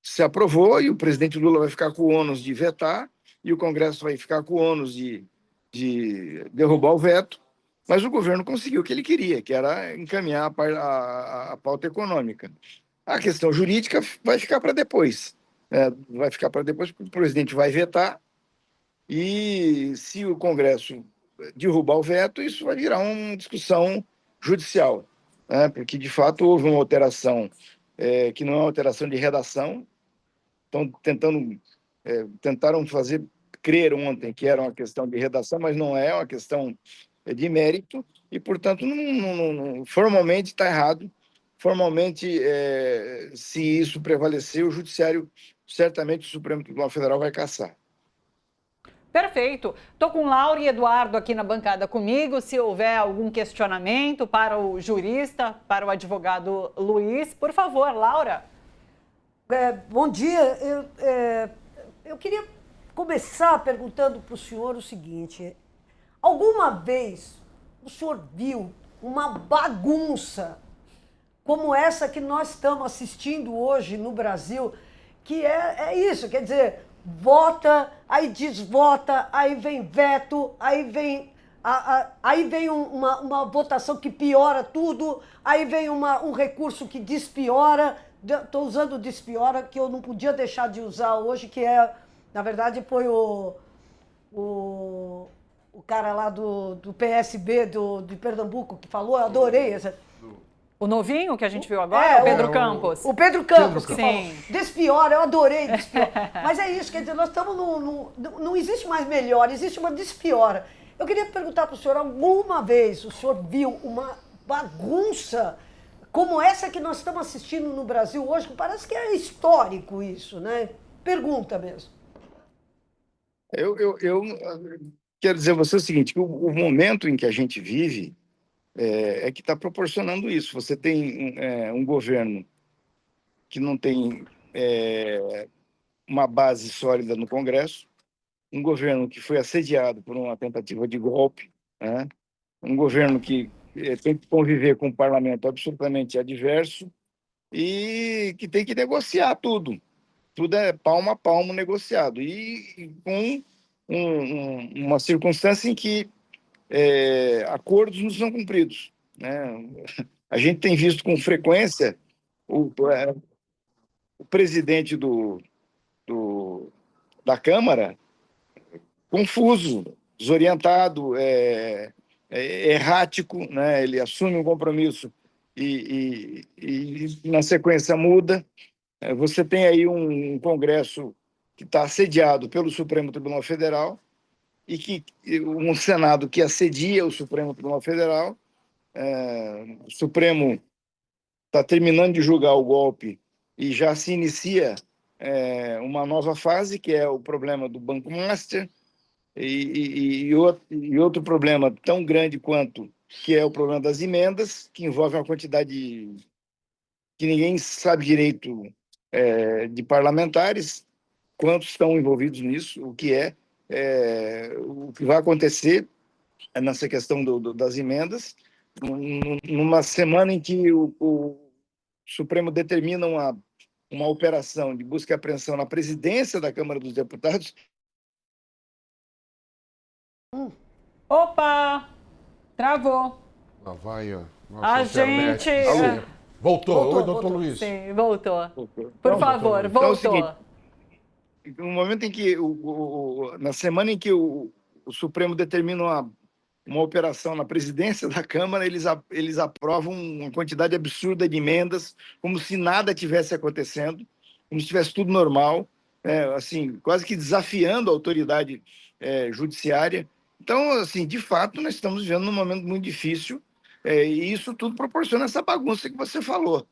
se aprovou e o presidente Lula vai ficar com o ônus de vetar e o Congresso vai ficar com o ônus de derrubar o veto, mas o governo conseguiu o que ele queria, que era encaminhar a pauta econômica. A questão jurídica vai ficar para depois. Vai ficar para depois, porque o presidente vai vetar e, se o Congresso derrubar o veto, isso vai virar uma discussão judicial, né? Porque, de fato, houve uma alteração que não é uma alteração de redação. Então, tentaram fazer crer ontem que era uma questão de redação, mas não é uma questão de mérito e, portanto, formalmente está errado. Formalmente, se isso prevalecer, o Judiciário, certamente o Supremo Tribunal Federal vai cassar. Perfeito. Estou com Laura e Eduardo aqui na bancada comigo. Se houver algum questionamento para o jurista, para o advogado Luiz, por favor, Laura. Bom dia. Eu queria começar perguntando para o senhor o seguinte. Alguma vez o senhor viu uma bagunça como essa que nós estamos assistindo hoje no Brasil, que é isso, quer dizer, vota, aí desvota, aí vem veto, aí vem uma votação que piora tudo, aí vem um recurso que despiora. Estou usando despiora, que eu não podia deixar de usar hoje, que na verdade, foi o cara lá do PSB de Pernambuco que falou, eu adorei essa. O novinho que a gente viu agora, o Pedro Campos. O Pedro Campos, que falou. Sim. Despiora, eu adorei despiora. Mas é isso, quer dizer, nós estamos não existe mais melhor, existe uma despiora. Eu queria perguntar para o senhor, alguma vez o senhor viu uma bagunça como essa que nós estamos assistindo no Brasil hoje, que parece que é histórico isso, né? Pergunta mesmo. Eu quero dizer a você o seguinte, que o momento em que a gente vive é que está proporcionando isso. Você tem um governo que não tem uma base sólida no Congresso, um governo que foi assediado por uma tentativa de golpe, né? Um governo que tem que conviver com um parlamento absolutamente adverso e que tem que negociar tudo. Tudo é palmo a palmo negociado. E com uma circunstância em que acordos não são cumpridos, né? A gente tem visto com frequência o presidente da Câmara confuso, desorientado, errático, né? Ele assume um compromisso e na sequência muda. Você tem aí um Congresso que está assediado pelo Supremo Tribunal Federal e um Senado que assedia o Supremo Tribunal Federal. O Supremo está terminando de julgar o golpe e já se inicia uma nova fase, que é o problema do Banco Master, e outro problema tão grande quanto, que é o problema das emendas, que envolve uma quantidade que ninguém sabe direito de parlamentares, quantos estão envolvidos nisso, o que vai acontecer nessa questão das emendas, numa semana em que o Supremo determina uma operação de busca e apreensão na presidência da Câmara dos Deputados. Opa! Travou. Lá vai a A internet. gente... Voltou. Oi, doutor Luiz. Sim, voltou. Voltou. Por favor, Então, é o voltou. seguinte, no momento em que, na semana em que o Supremo determina uma operação na presidência da Câmara, eles aprovam uma quantidade absurda de emendas, como se nada tivesse acontecendo, como se estivesse tudo normal, assim, quase que desafiando a autoridade judiciária. Então, assim, de fato, nós estamos vivendo num momento muito difícil, e isso tudo proporciona essa bagunça que você falou,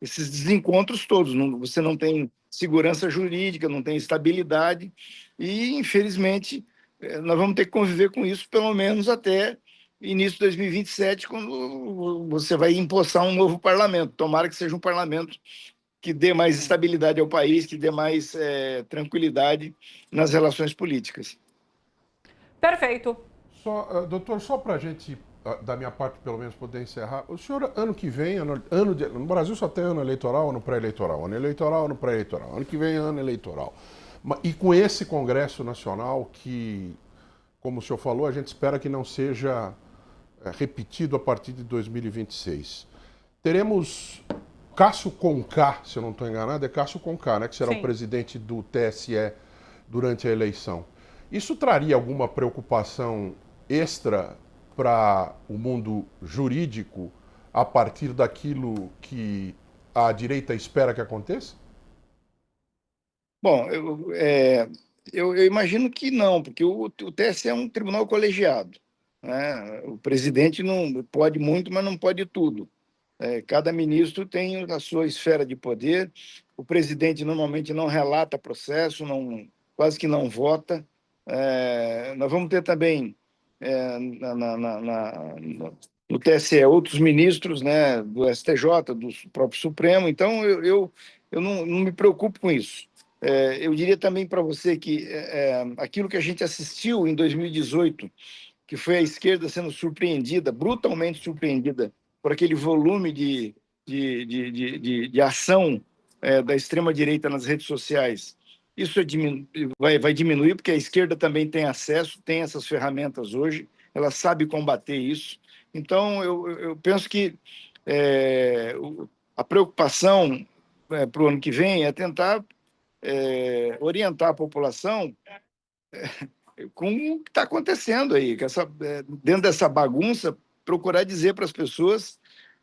esses desencontros todos. Você não tem segurança jurídica, não tem estabilidade, e, infelizmente, nós vamos ter que conviver com isso pelo menos até início de 2027, quando você vai empossar um novo parlamento. Tomara que seja um parlamento que dê mais estabilidade ao país, que dê mais tranquilidade nas relações políticas. Perfeito. Doutor, só para a gente, da minha parte, pelo menos, poder encerrar, o senhor, ano que vem, no Brasil só tem ano eleitoral, ano pré-eleitoral, ano eleitoral, ano pré-eleitoral, ano que vem, ano eleitoral. E com esse Congresso Nacional que, como o senhor falou, a gente espera que não seja repetido a partir de 2026. Teremos Cássio Conká, se eu não estou enganado, é Cássio Conká, né, que será o presidente do TSE durante a eleição. Isso traria alguma preocupação extra para o mundo jurídico a partir daquilo que a direita espera que aconteça? Bom, eu imagino que não, porque o TSE é um tribunal colegiado, né? O presidente não pode muito, mas não pode tudo. Cada ministro tem a sua esfera de poder. O presidente normalmente não relata processo, quase que não vota. Nós vamos ter também no TSE outros ministros, né, do STJ, do próprio Supremo. Então, eu não me preocupo com isso. Eu diria também para você que aquilo que a gente assistiu em 2018, que foi a esquerda sendo surpreendida, brutalmente surpreendida, por aquele volume de ação da extrema-direita nas redes sociais, isso vai diminuir, porque a esquerda também tem acesso, tem essas ferramentas hoje, ela sabe combater isso. Então, eu penso que a preocupação para o ano que vem é tentar orientar a população com o que está acontecendo aí, dentro dessa bagunça, procurar dizer para as pessoas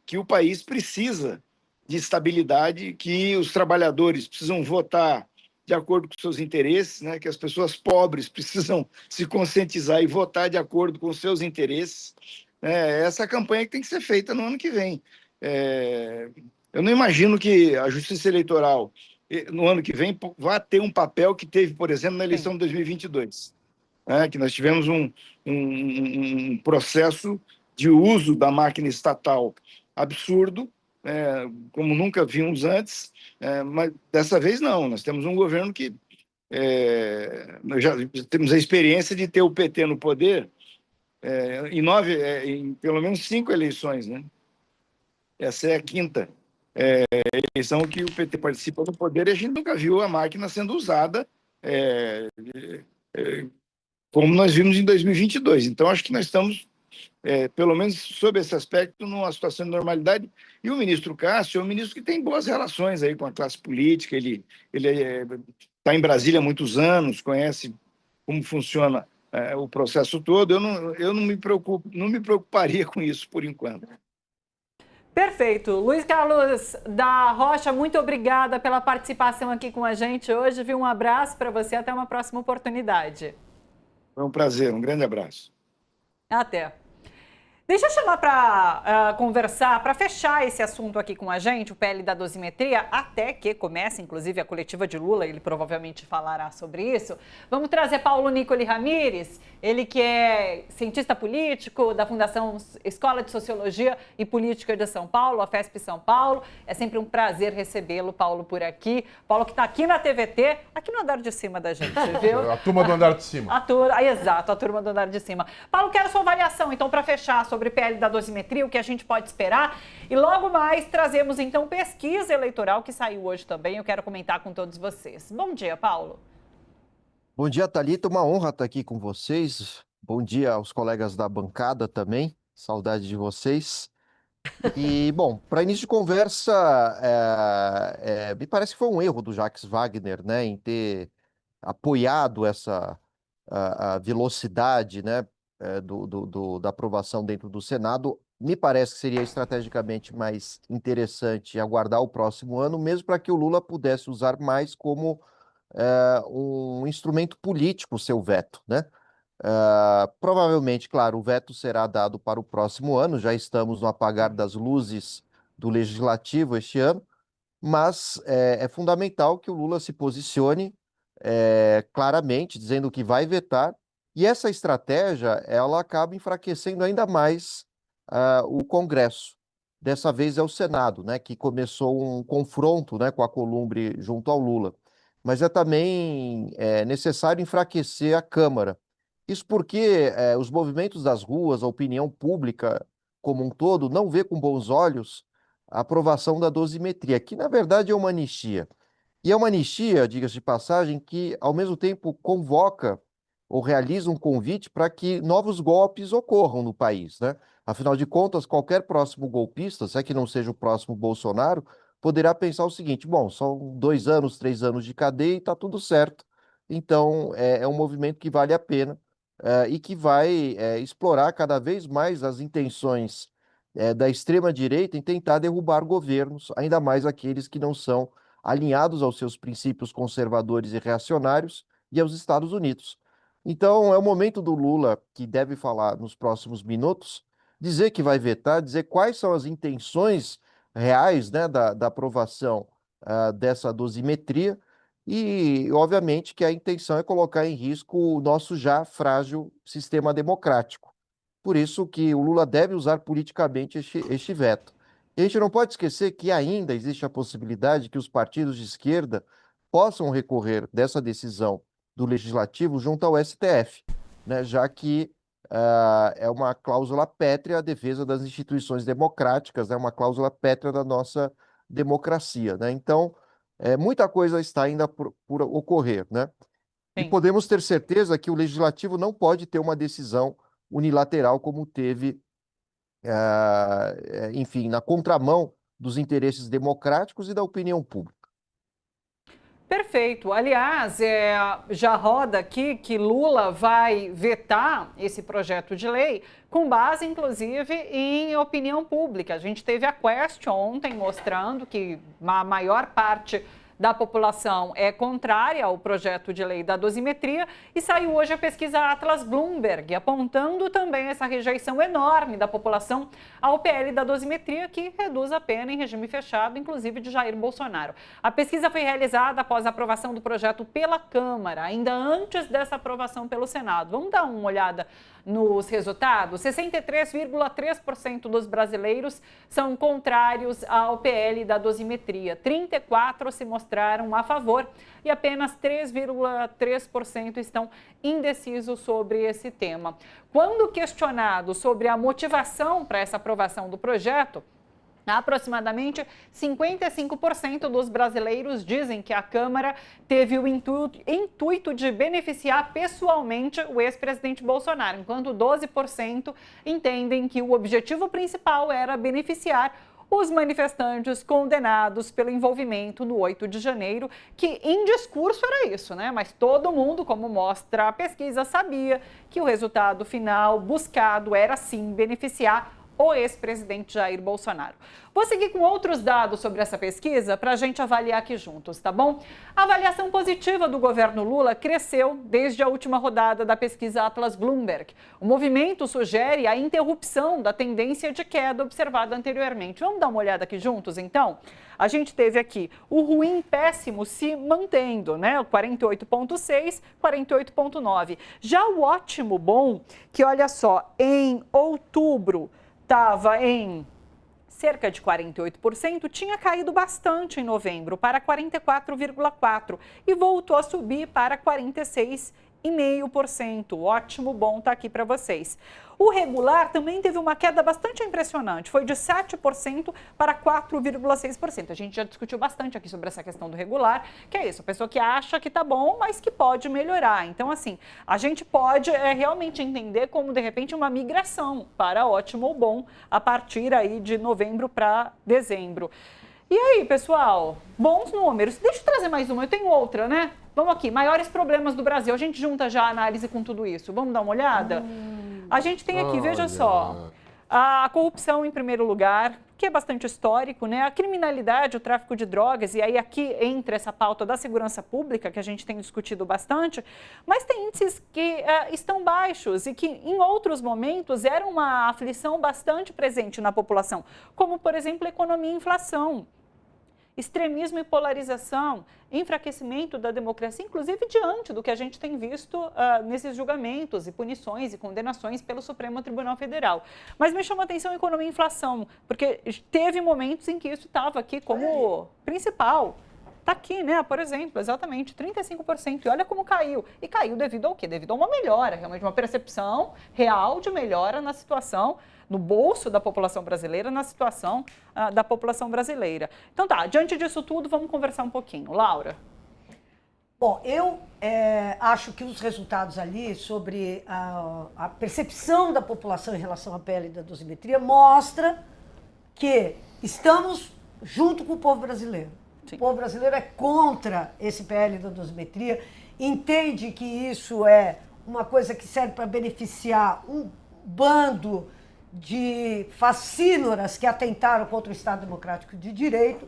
que o país precisa de estabilidade, que os trabalhadores precisam votar de acordo com seus interesses, né? Que as pessoas pobres precisam se conscientizar e votar de acordo com os seus interesses. Essa campanha que tem que ser feita no ano que vem. Eu não imagino que a Justiça Eleitoral, no ano que vem, vá ter um papel que teve, por exemplo, na eleição de 2022, que nós tivemos um processo de uso da máquina estatal absurdo, como nunca vimos antes, mas dessa vez não. Nós temos um governo que nós já temos a experiência de ter o PT no poder em pelo menos 5 eleições, né? Essa é a 5ª eleição que o PT participa do poder e a gente nunca viu a máquina sendo usada como nós vimos em 2022. Então, acho que nós estamos, pelo menos sob esse aspecto, numa situação de normalidade. E o ministro Cássio é um ministro que tem boas relações aí com a classe política, ele está em Brasília há muitos anos, conhece como funciona o processo todo. Eu não me preocuparia com isso por enquanto. Perfeito. Luiz Carlos da Rocha, muito obrigada pela participação aqui com a gente hoje. Um abraço para você, até uma próxima oportunidade. Foi um prazer, um grande abraço. Até. Deixa eu chamar para conversar, para fechar esse assunto aqui com a gente, o PL da dosimetria, até que comece, inclusive, a coletiva de Lula, ele provavelmente falará sobre isso. Vamos trazer Paulo Nicoli Ramires, ele que é cientista político da Fundação Escola de Sociologia e Política de São Paulo, a FESP São Paulo. É sempre um prazer recebê-lo, Paulo, por aqui. Paulo que está aqui na TVT, aqui no andar de cima da gente, viu? A turma do andar de cima. Exato, a turma do andar de cima. Paulo, quero sua avaliação, então, para fechar sobre o PL da dosimetria, o que a gente pode esperar. E logo mais trazemos, então, pesquisa eleitoral que saiu hoje também. Eu quero comentar com todos vocês. Bom dia, Paulo. Bom dia, Thalita. Uma honra estar aqui com vocês. Bom dia aos colegas da bancada também. Saudade de vocês. E, bom, para início de conversa, me parece que foi um erro do Jacques Wagner, né, em ter apoiado essa a velocidade, né, da aprovação dentro do Senado. Me parece que seria estrategicamente mais interessante aguardar o próximo ano, mesmo para que o Lula pudesse usar mais como um instrumento político o seu veto, né? Provavelmente, claro, o veto será dado para o próximo ano, já estamos no apagar das luzes do Legislativo este ano, mas é fundamental que o Lula se posicione claramente, dizendo que vai vetar. E essa estratégia, ela acaba enfraquecendo ainda mais o Congresso. Dessa vez é o Senado, né, que começou um confronto, né, com a Alcolumbre junto ao Lula. Mas é também necessário enfraquecer a Câmara. Isso porque os movimentos das ruas, a opinião pública como um todo, não vê com bons olhos a aprovação da dosimetria, que na verdade é uma anistia. E é uma anistia, diga-se de passagem, que ao mesmo tempo convoca ou realiza um convite para que novos golpes ocorram no país, né? Afinal de contas, qualquer próximo golpista, se é que não seja o próximo Bolsonaro, poderá pensar o seguinte: bom, são 2 anos, 3 anos de cadeia e está tudo certo. Então, é um movimento que vale a pena e que vai explorar cada vez mais as intenções da extrema-direita em tentar derrubar governos, ainda mais aqueles que não são alinhados aos seus princípios conservadores e reacionários e aos Estados Unidos. Então, é o momento do Lula, que deve falar nos próximos minutos, dizer que vai vetar, dizer quais são as intenções reais, né, da aprovação dessa dosimetria e, obviamente, que a intenção é colocar em risco o nosso já frágil sistema democrático. Por isso que o Lula deve usar politicamente este veto. E a gente não pode esquecer que ainda existe a possibilidade que os partidos de esquerda possam recorrer dessa decisão do Legislativo junto ao STF, né, já que é uma cláusula pétrea a defesa das instituições democráticas, é uma cláusula pétrea da nossa democracia, né? Então, muita coisa está ainda por ocorrer, né? E podemos ter certeza que o Legislativo não pode ter uma decisão unilateral como teve, enfim, na contramão dos interesses democráticos e da opinião pública. Perfeito. Aliás, já roda aqui que Lula vai vetar esse projeto de lei com base, inclusive, em opinião pública. A gente teve a Quest ontem mostrando que a maior parte da população é contrária ao projeto de lei da dosimetria e saiu hoje a pesquisa Atlas Bloomberg, apontando também essa rejeição enorme da população ao PL da dosimetria, que reduz a pena em regime fechado, inclusive de Jair Bolsonaro. A pesquisa foi realizada após a aprovação do projeto pela Câmara, ainda antes dessa aprovação pelo Senado. Vamos dar uma olhada nos resultados? 63,3% dos brasileiros são contrários ao PL da dosimetria. 34% se mostraram a favor e apenas 3,3% estão indecisos sobre esse tema. Quando questionado sobre a motivação para essa aprovação do projeto, aproximadamente 55% dos brasileiros dizem que a Câmara teve o intuito de beneficiar pessoalmente o ex-presidente Bolsonaro, enquanto 12% entendem que o objetivo principal era beneficiar os manifestantes condenados pelo envolvimento no 8 de janeiro, que em discurso era isso, né? Mas todo mundo, como mostra a pesquisa, sabia que o resultado final buscado era sim beneficiar o ex-presidente Jair Bolsonaro. Vou seguir com outros dados sobre essa pesquisa para a gente avaliar aqui juntos, tá bom? A avaliação positiva do governo Lula cresceu desde a última rodada da pesquisa Atlas Bloomberg. O movimento sugere a interrupção da tendência de queda observada anteriormente. Vamos dar uma olhada aqui juntos, então? A gente teve aqui o ruim péssimo se mantendo, né? 48,6, 48,9. Já o ótimo bom, que olha só, em outubro estava em cerca de 48%, tinha caído bastante em novembro para 44,4% e voltou a subir para 46,5%. Ótimo bom tá aqui para vocês. O regular também teve uma queda bastante impressionante, foi de 7% para 4,6%. A gente já discutiu bastante aqui sobre essa questão do regular, que é isso, a pessoa que acha que tá bom, mas que pode melhorar. Então, assim, a gente pode realmente entender como, de repente, uma migração para ótimo ou bom a partir aí de novembro para dezembro. E aí, pessoal, bons números. Deixa eu trazer mais uma, eu tenho outra, né? Vamos aqui, maiores problemas do Brasil. A gente junta já a análise com tudo isso. Vamos dar uma olhada? A gente tem aqui, veja só, a corrupção em primeiro lugar, que é bastante histórico, né? A criminalidade, o tráfico de drogas, e aí aqui entra essa pauta da segurança pública, que a gente tem discutido bastante, mas tem índices que estão baixos e que em outros momentos eram uma aflição bastante presente na população, como, por exemplo, economia e inflação. Extremismo e polarização, enfraquecimento da democracia, inclusive diante do que a gente tem visto nesses julgamentos e punições e condenações pelo Supremo Tribunal Federal. Mas me chama a atenção a economia e inflação, porque teve momentos em que isso estava aqui como principal. Está aqui, né? Por exemplo, exatamente, 35%. E olha como caiu. E caiu devido ao quê? Devido a uma melhora, realmente uma percepção real de melhora na situação, no bolso da população brasileira, na situação da população brasileira. Então tá, diante disso tudo, vamos conversar um pouquinho. Laura? Bom, eu acho que os resultados ali sobre a percepção da população em relação à PL da dosimetria mostra que estamos junto com o povo brasileiro. Sim. O povo brasileiro é contra esse PL da dosimetria, entende que isso é uma coisa que serve para beneficiar um bando de facínoras que atentaram contra o Estado Democrático de Direito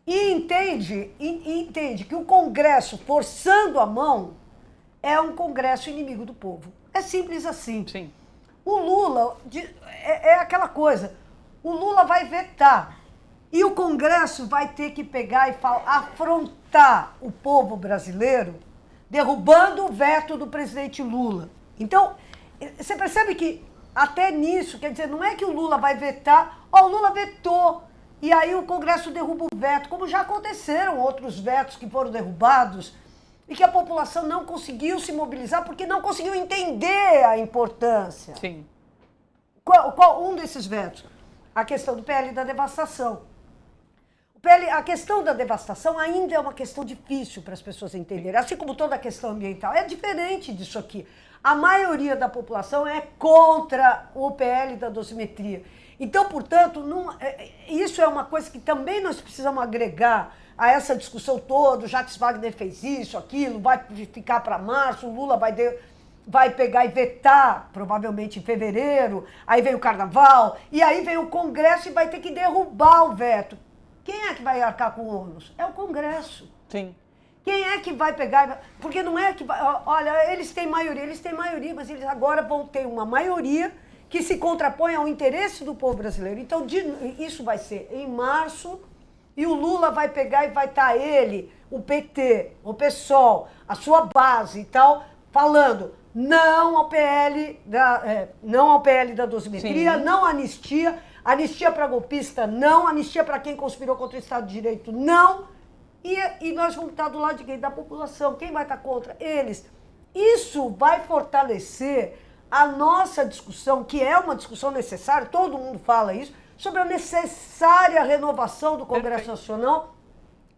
e entende que o Congresso forçando a mão é um Congresso inimigo do povo. É simples assim. Sim. O Lula, é aquela coisa, o Lula vai vetar e o Congresso vai ter que pegar e afrontar o povo brasileiro derrubando o veto do presidente Lula. Então, você percebe que até nisso, quer dizer, não é que o Lula vai vetar, o Lula vetou, e aí o Congresso derruba o veto, como já aconteceram outros vetos que foram derrubados, e que a população não conseguiu se mobilizar porque não conseguiu entender a importância. Sim. Qual um desses vetos? A questão do PL da devastação. A questão da devastação ainda é uma questão difícil para as pessoas entenderem, assim como toda a questão ambiental. É diferente disso aqui. A maioria da população é contra o PL da dosimetria. Então, portanto, isso é uma coisa que também nós precisamos agregar a essa discussão toda. O Jacques Wagner fez isso, aquilo, vai ficar para março, o Lula vai pegar e vetar, provavelmente em fevereiro, aí vem o Carnaval, e aí vem o Congresso e vai ter que derrubar o veto. Quem é que vai arcar com o ônus? É o Congresso. Sim. Quem é que vai pegar... Porque não é que... Olha, eles têm maioria, mas eles agora vão ter uma maioria que se contrapõe ao interesse do povo brasileiro. Então, isso vai ser em março, e o Lula vai pegar e vai estar ele, o PT, o PSOL, a sua base e tal, falando não ao PL da dosimetria, Sim. não anistia para golpista, não, anistia para quem conspirou contra o Estado de Direito, não. E nós vamos estar do lado de quem? Da população. Quem vai estar contra? Eles. Isso vai fortalecer a nossa discussão, que é uma discussão necessária, todo mundo fala isso, sobre a necessária renovação do Congresso Nacional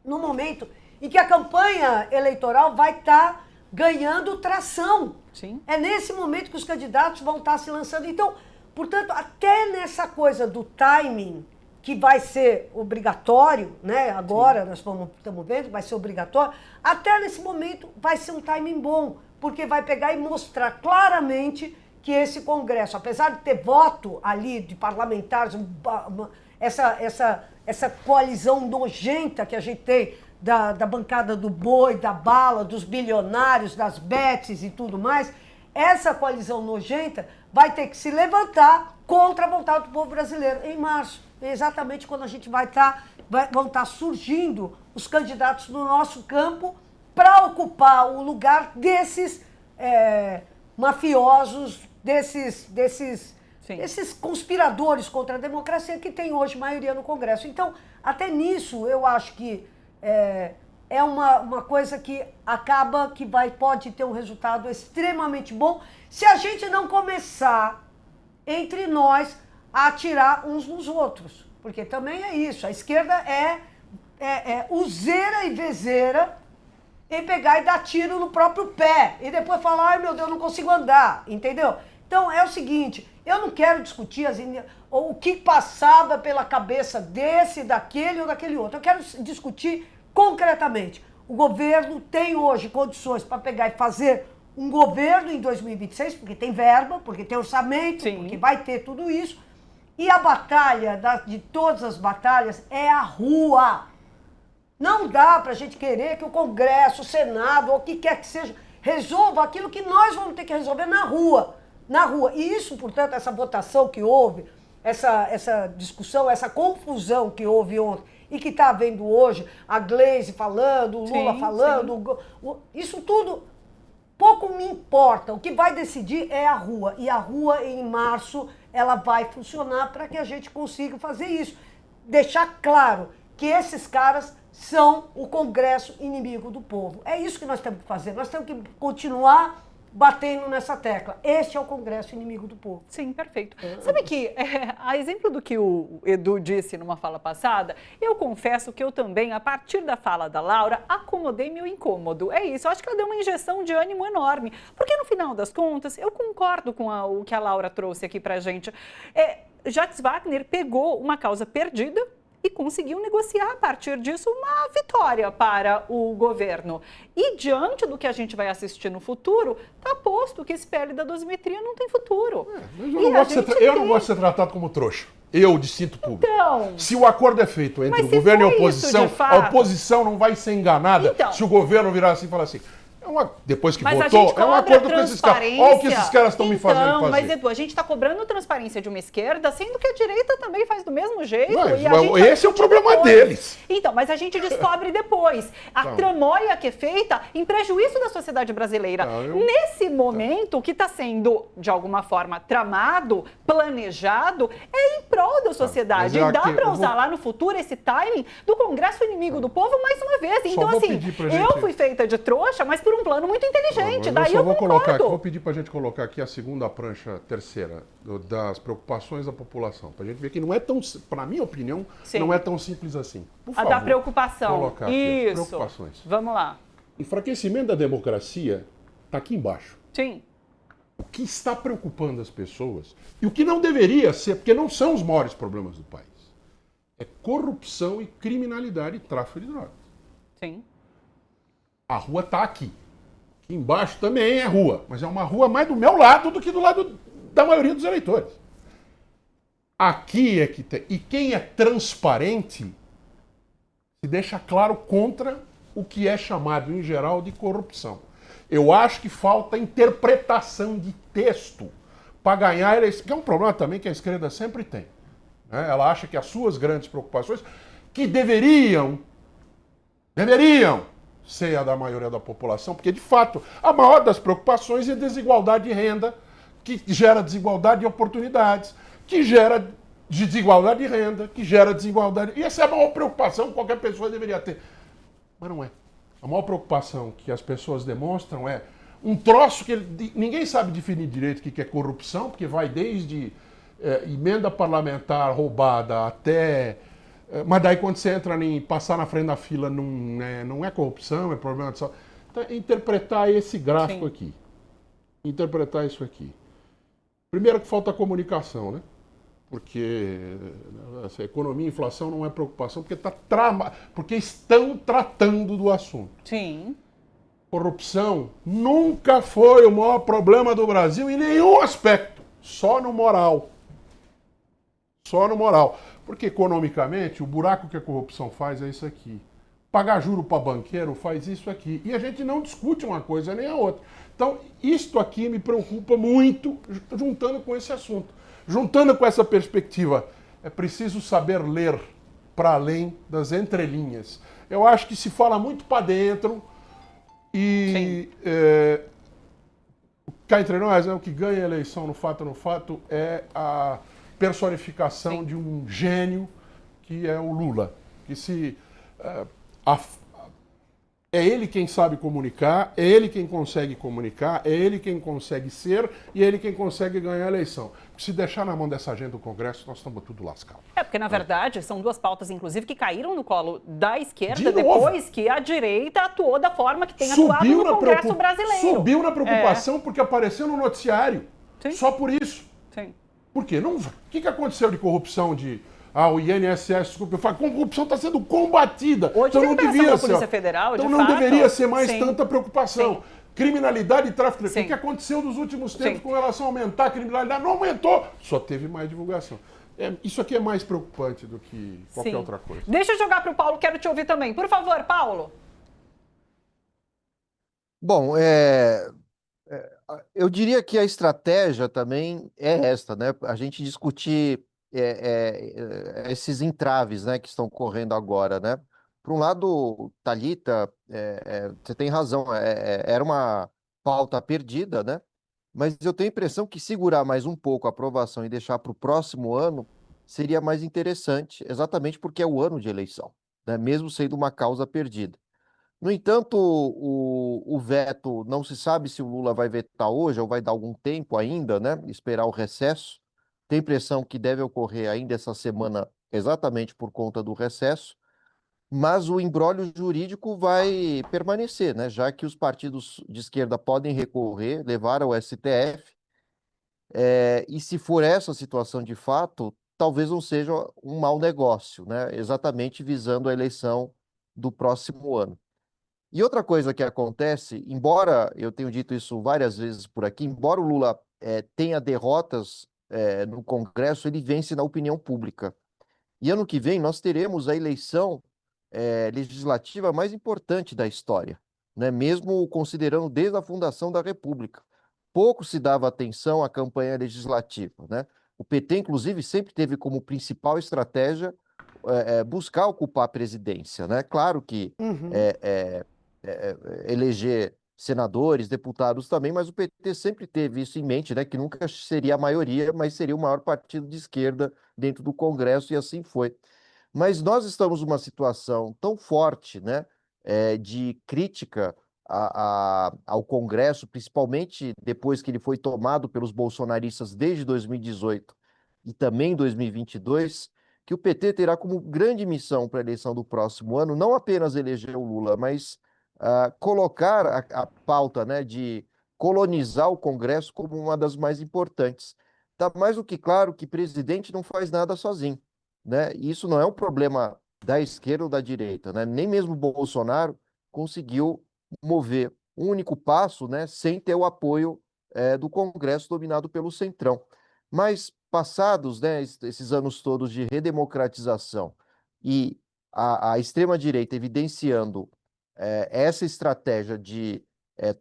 no momento em que a campanha eleitoral vai estar ganhando tração. Sim. É nesse momento que os candidatos vão estar se lançando. Então, portanto, até nessa coisa do timing, que vai ser obrigatório, né? Agora Sim. Nós estamos vendo, vai ser obrigatório, até nesse momento vai ser um timing bom, porque vai pegar e mostrar claramente que esse Congresso, apesar de ter voto ali de parlamentares, essa coalizão nojenta que a gente tem da bancada do boi, da bala, dos bilionários, das betes e tudo mais, essa coalizão nojenta vai ter que se levantar contra a vontade do povo brasileiro em março. Exatamente quando a gente vão estar surgindo os candidatos no nosso campo para ocupar o lugar desses mafiosos, desses conspiradores contra a democracia que tem hoje maioria no Congresso. Então, até nisso, eu acho que é uma coisa que acaba que pode ter um resultado extremamente bom se a gente não começar entre nós a atirar uns nos outros. Porque também é isso, a esquerda é useira e vezeira em pegar e dar tiro no próprio pé. E depois falar, ai meu Deus, não consigo andar, entendeu? Então é o seguinte, eu não quero discutir o que passava pela cabeça desse, daquele ou daquele outro. Eu quero discutir concretamente. O governo tem hoje condições para pegar e fazer um governo em 2026, porque tem verba, porque tem orçamento, Sim. porque vai ter tudo isso. E a batalha de todas as batalhas é a rua. Não dá para a gente querer que o Congresso, o Senado, ou o que quer que seja, resolva aquilo que nós vamos ter que resolver na rua. Na rua. E isso, portanto, essa votação que houve, essa discussão, essa confusão que houve ontem e que está havendo hoje, a Gleisi falando, o Lula falando, isso tudo pouco me importa. O que vai decidir é a rua. E a rua, em março, ela vai funcionar para que a gente consiga fazer isso. Deixar claro que esses caras são o Congresso inimigo do povo. É isso que nós temos que fazer. Nós temos que continuar batendo nessa tecla. Este é o Congresso inimigo do povo. Sim, perfeito. Sabe que, a exemplo do que o Edu disse numa fala passada, eu confesso que eu também, a partir da fala da Laura, acomodei meu incômodo. É isso, eu acho que ela deu uma injeção de ânimo enorme. Porque no final das contas, eu concordo com o que a Laura trouxe aqui pra gente. Jacques Wagner pegou uma causa perdida e conseguiu negociar a partir disso uma vitória para o governo. E diante do que a gente vai assistir no futuro, está posto que esse PL da dosimetria não tem futuro. Mas eu não gosto de ser tratado como trouxa. Eu, de cinto público. Então, se o acordo é feito entre o governo e a oposição, a oposição não vai ser enganada se o governo virar assim e falar assim... depois que votou, é um acordo com esses caras. Olha o que esses caras estão me fazendo fazer. Mas, Edu, a gente está cobrando transparência de uma esquerda, sendo que a direita também faz do mesmo jeito. Esse é o problema deles. Então, mas a gente descobre depois. A tramóia que é feita em prejuízo da sociedade brasileira. Nesse momento, o que está sendo, de alguma forma, tramado, planejado, é em prol da sociedade. E dá para usar lá no futuro esse timing do Congresso inimigo do povo mais uma vez. Então, assim, eu fui feita de trouxa, mas por um plano muito inteligente. Daí eu concordo. Vou pedir para a gente colocar aqui a segunda prancha, terceira, das preocupações da população. Para a gente ver que não é tão, para minha opinião, não é tão simples assim. Por favor, da preocupação. Colocar aqui as preocupações. Vamos lá. Enfraquecimento da democracia está aqui embaixo. Sim. O que está preocupando as pessoas, e o que não deveria ser, porque não são os maiores problemas do país, é corrupção e criminalidade e tráfico de drogas. Sim. A rua está aqui. Aqui embaixo também é rua, mas é uma rua mais do meu lado do que do lado da maioria dos eleitores. Aqui é que tem. E quem é transparente se deixa claro contra o que é chamado, em geral, de corrupção. Eu acho que falta interpretação de texto para ganhar a eleição, que é um problema também que a esquerda sempre tem. Né? Ela acha que as suas grandes preocupações, que deveriam ser a da maioria da população, porque, de fato, a maior das preocupações é a desigualdade de renda, que gera desigualdade de oportunidades, que gera desigualdade de renda, que gera desigualdade... E essa é a maior preocupação que qualquer pessoa deveria ter. Mas não é. A maior preocupação que as pessoas demonstram é um troço que ninguém sabe definir direito o que é corrupção, porque vai desde emenda parlamentar roubada até... Mas daí quando você entra em passar na frente da fila não é corrupção, é problema de saúde. Então, interpretar esse gráfico aqui. Interpretar isso aqui. Primeiro que falta comunicação, né? Porque essa economia e inflação não é preocupação, porque estão tratando do assunto. Sim. Corrupção nunca foi o maior problema do Brasil em nenhum aspecto, só no moral. Só no moral. Porque economicamente o buraco que a corrupção faz é isso aqui. Pagar juro para banqueiro faz isso aqui. E a gente não discute uma coisa nem a outra. Então, isto aqui me preocupa muito, juntando com esse assunto. Juntando com essa perspectiva, é preciso saber ler para além das entrelinhas. Eu acho que se fala muito para dentro e cá entre nós, o que ganha a eleição no fato é a personificação de um gênio que é o Lula. Que é ele quem sabe comunicar, é ele quem consegue comunicar, é ele quem consegue ser e é ele quem consegue ganhar a eleição. Se deixar na mão dessa agenda do Congresso, nós estamos tudo lascados. Porque, na verdade, são duas pautas, inclusive, que caíram no colo da esquerda depois que a direita atuou da forma que tem atuado no Congresso brasileiro. Subiu na preocupação porque apareceu no noticiário. Sim. Só por isso. Sim. Por quê? O que aconteceu de corrupção o INSS, desculpa, a corrupção está sendo combatida. Hoje então não devia ser. Polícia Federal, então não deveria ser mais Sim. tanta preocupação. Sim. Criminalidade e tráfico. Sim. O que aconteceu nos últimos tempos Sim. com relação a aumentar a criminalidade? Não aumentou, só teve mais divulgação. Isso aqui é mais preocupante do que qualquer outra coisa. Deixa eu jogar para o Paulo, quero te ouvir também. Por favor, Paulo. Bom, eu diria que a estratégia também é esta, né? A gente discutir esses entraves, né, que estão correndo agora, né? Por um lado, Thalita, você tem razão, era uma pauta perdida, né? Mas eu tenho a impressão que segurar mais um pouco a aprovação e deixar para o próximo ano seria mais interessante, exatamente porque é o ano de eleição, né? Mesmo sendo uma causa perdida. No entanto, o veto, não se sabe se o Lula vai vetar hoje ou vai dar algum tempo ainda, né? Esperar o recesso. Tem a impressão que deve ocorrer ainda essa semana, exatamente por conta do recesso, mas o imbróglio jurídico vai permanecer, né? Já que os partidos de esquerda podem recorrer, levar ao STF, e se for essa situação de fato, talvez não seja um mau negócio, né? Exatamente visando a eleição do próximo ano. E outra coisa que acontece, embora eu tenha dito isso várias vezes por aqui, embora o Lula tenha derrotas no Congresso, ele vence na opinião pública. E ano que vem nós teremos a eleição legislativa mais importante da história, né? Mesmo considerando desde a fundação da República. Pouco se dava atenção à campanha legislativa, né? O PT, inclusive, sempre teve como principal estratégia buscar ocupar a presidência, né? Claro que eleger senadores, deputados também, mas o PT sempre teve isso em mente, né? Que nunca seria a maioria, mas seria o maior partido de esquerda dentro do Congresso, e assim foi. Mas nós estamos numa situação tão forte, né? De crítica ao Congresso, principalmente depois que ele foi tomado pelos bolsonaristas desde 2018 e também em 2022, que o PT terá como grande missão para a eleição do próximo ano não apenas eleger o Lula, mas colocar a pauta, né, de colonizar o Congresso como uma das mais importantes. Está mais do que claro que presidente não faz nada sozinho, né? E isso não é um problema da esquerda ou da direita, né? Nem mesmo o Bolsonaro conseguiu mover um único passo, né, sem ter o apoio do Congresso dominado pelo Centrão. Mas passados, né, esses anos todos de redemocratização e a extrema-direita evidenciando essa estratégia de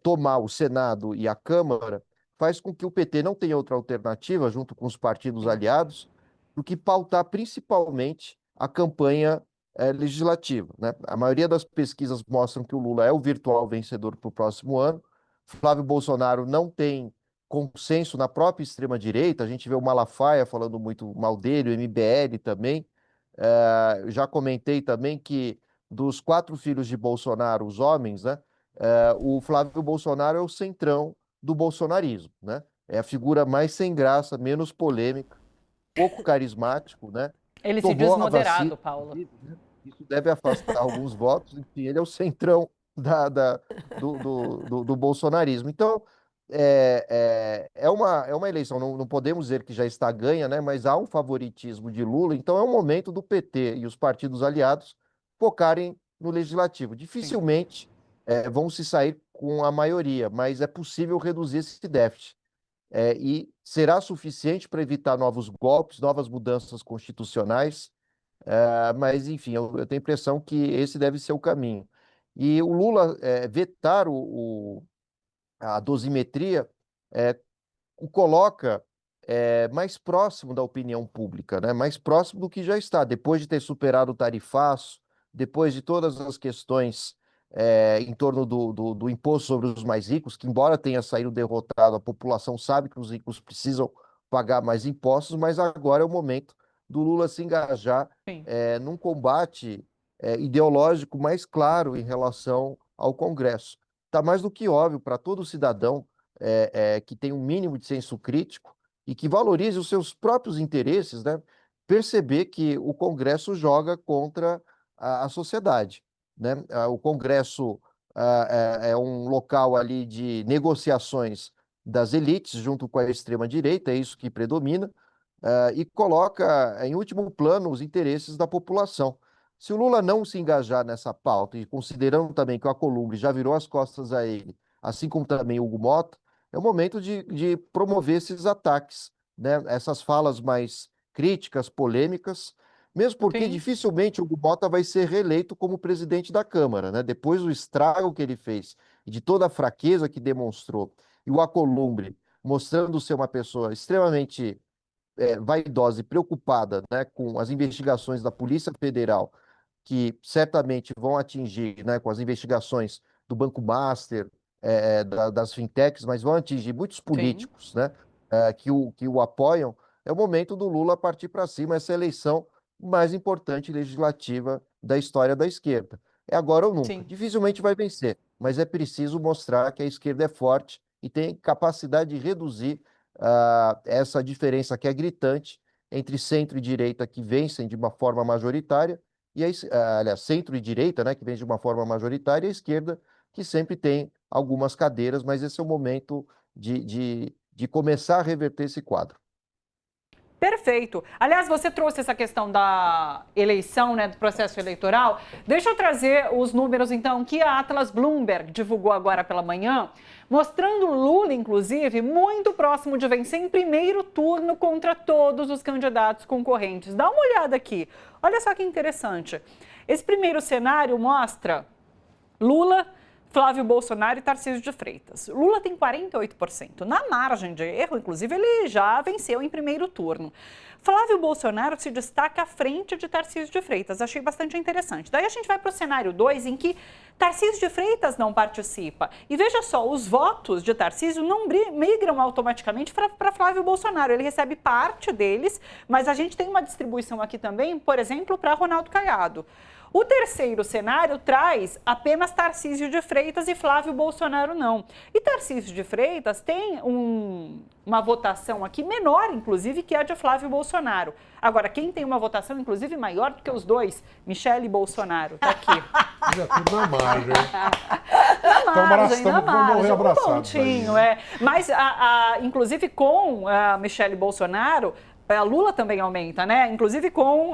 tomar o Senado e a Câmara, faz com que o PT não tenha outra alternativa, junto com os partidos aliados, do que pautar principalmente a campanha legislativa, né? A maioria das pesquisas mostram que o Lula é o virtual vencedor para o próximo ano. Flávio Bolsonaro não tem consenso na própria extrema-direita, a gente vê o Malafaia falando muito mal dele, o MBL também. Já comentei também que dos 4 filhos de Bolsonaro, os homens, né, o Flávio Bolsonaro é o centrão do bolsonarismo, né? É a figura mais sem graça, menos polêmica, pouco carismático, né? Ele se Tomou diz a moderado, vacina, Paulo. né? Isso deve afastar alguns votos, enfim, ele é o centrão do bolsonarismo. Então, é uma eleição, não podemos dizer que já está ganha, né? Mas há um favoritismo de Lula, então é um momento do PT e os partidos aliados focarem no legislativo. Dificilmente vão se sair com a maioria, mas é possível reduzir esse déficit. E será suficiente para evitar novos golpes, novas mudanças constitucionais, mas, enfim, eu tenho a impressão que esse deve ser o caminho. E o Lula vetar a dosimetria o coloca mais próximo da opinião pública, né? Mais próximo do que já está, depois de ter superado o tarifaço, depois de todas as questões em torno do imposto sobre os mais ricos, que embora tenha saído derrotado, a população sabe que os ricos precisam pagar mais impostos, mas agora é o momento do Lula se engajar num combate ideológico mais claro em relação ao Congresso. Está mais do que óbvio para todo cidadão que tem um mínimo de senso crítico e que valorize os seus próprios interesses, né, perceber que o Congresso joga contra a sociedade, né? O Congresso é um local ali de negociações das elites junto com a extrema-direita, é isso que predomina, e coloca em último plano os interesses da população. Se o Lula não se engajar nessa pauta, e considerando também que o Alcolumbre já virou as costas a ele, assim como também o Hugo Motta, é o momento de promover esses ataques, né? Essas falas mais críticas, polêmicas, mesmo porque dificilmente o Hugo Motta vai ser reeleito como presidente da Câmara, né? Depois do estrago que ele fez e de toda a fraqueza que demonstrou, e o Alcolumbre mostrando ser uma pessoa extremamente vaidosa e preocupada, né, com as investigações da Polícia Federal, que certamente vão atingir, né, com as investigações do Banco Master, das fintechs, mas vão atingir muitos políticos, né, que o apoiam. É o momento do Lula partir para cima, essa eleição mais importante legislativa da história da esquerda. É agora ou nunca. Sim. Dificilmente vai vencer, mas é preciso mostrar que a esquerda é forte e tem capacidade de reduzir essa diferença que é gritante entre centro e direita, que vencem de uma forma majoritária, e aliás, centro e direita, né, que vem de uma forma majoritária, e a esquerda, que sempre tem algumas cadeiras, mas esse é o momento de começar a reverter esse quadro. Perfeito. Aliás, você trouxe essa questão da eleição, né, do processo eleitoral. Deixa eu trazer os números, então, que a Atlas Bloomberg divulgou agora pela manhã, mostrando Lula, inclusive, muito próximo de vencer em primeiro turno contra todos os candidatos concorrentes. Dá uma olhada aqui. Olha só que interessante. Esse primeiro cenário mostra Lula, Flávio Bolsonaro e Tarcísio de Freitas. Lula tem 48%. Na margem de erro, inclusive, ele já venceu em primeiro turno. Flávio Bolsonaro se destaca à frente de Tarcísio de Freitas. Achei bastante interessante. Daí a gente vai para o cenário 2, em que Tarcísio de Freitas não participa. E veja só, os votos de Tarcísio não migram automaticamente para Flávio Bolsonaro. Ele recebe parte deles, mas a gente tem uma distribuição aqui também, por exemplo, para Ronaldo Caiado. O terceiro cenário traz apenas Tarcísio de Freitas e Flávio Bolsonaro não. E Tarcísio de Freitas tem uma votação aqui menor, inclusive, que a de Flávio Bolsonaro. Agora, quem tem uma votação, inclusive, maior do que os dois? Michele Bolsonaro. Tá aqui. Já tudo na margem. Na margem, abraçados. Mas, inclusive, com a Michele Bolsonaro, Lula também aumenta, né? Inclusive com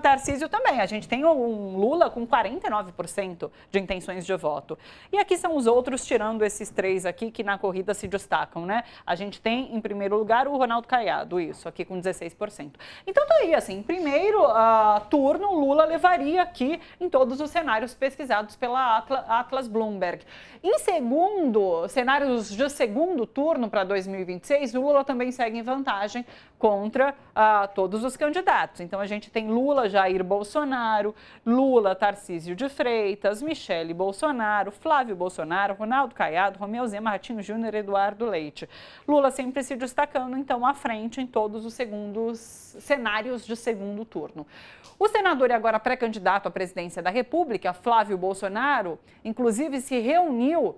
Tarcísio também. A gente tem um Lula com 49% de intenções de voto. E aqui são os outros, tirando esses 3 aqui, que na corrida se destacam, né? A gente tem, em primeiro lugar, o Ronaldo Caiado, isso, aqui com 16%. Então, tá aí, assim, em primeiro turno, Lula levaria aqui em todos os cenários pesquisados pela Atlas Bloomberg. Em segundo, cenários de segundo turno para 2026, o Lula também segue em vantagem contra todos os candidatos. Então, a gente tem Lula, Jair Bolsonaro, Lula, Tarcísio de Freitas, Michele Bolsonaro, Flávio Bolsonaro, Ronaldo Caiado, Romeu Zema, Ratinho Júnior, Eduardo Leite. Lula sempre se destacando, então, à frente em todos os cenários de segundo turno. O senador e agora pré-candidato à presidência da República, Flávio Bolsonaro, inclusive se reuniu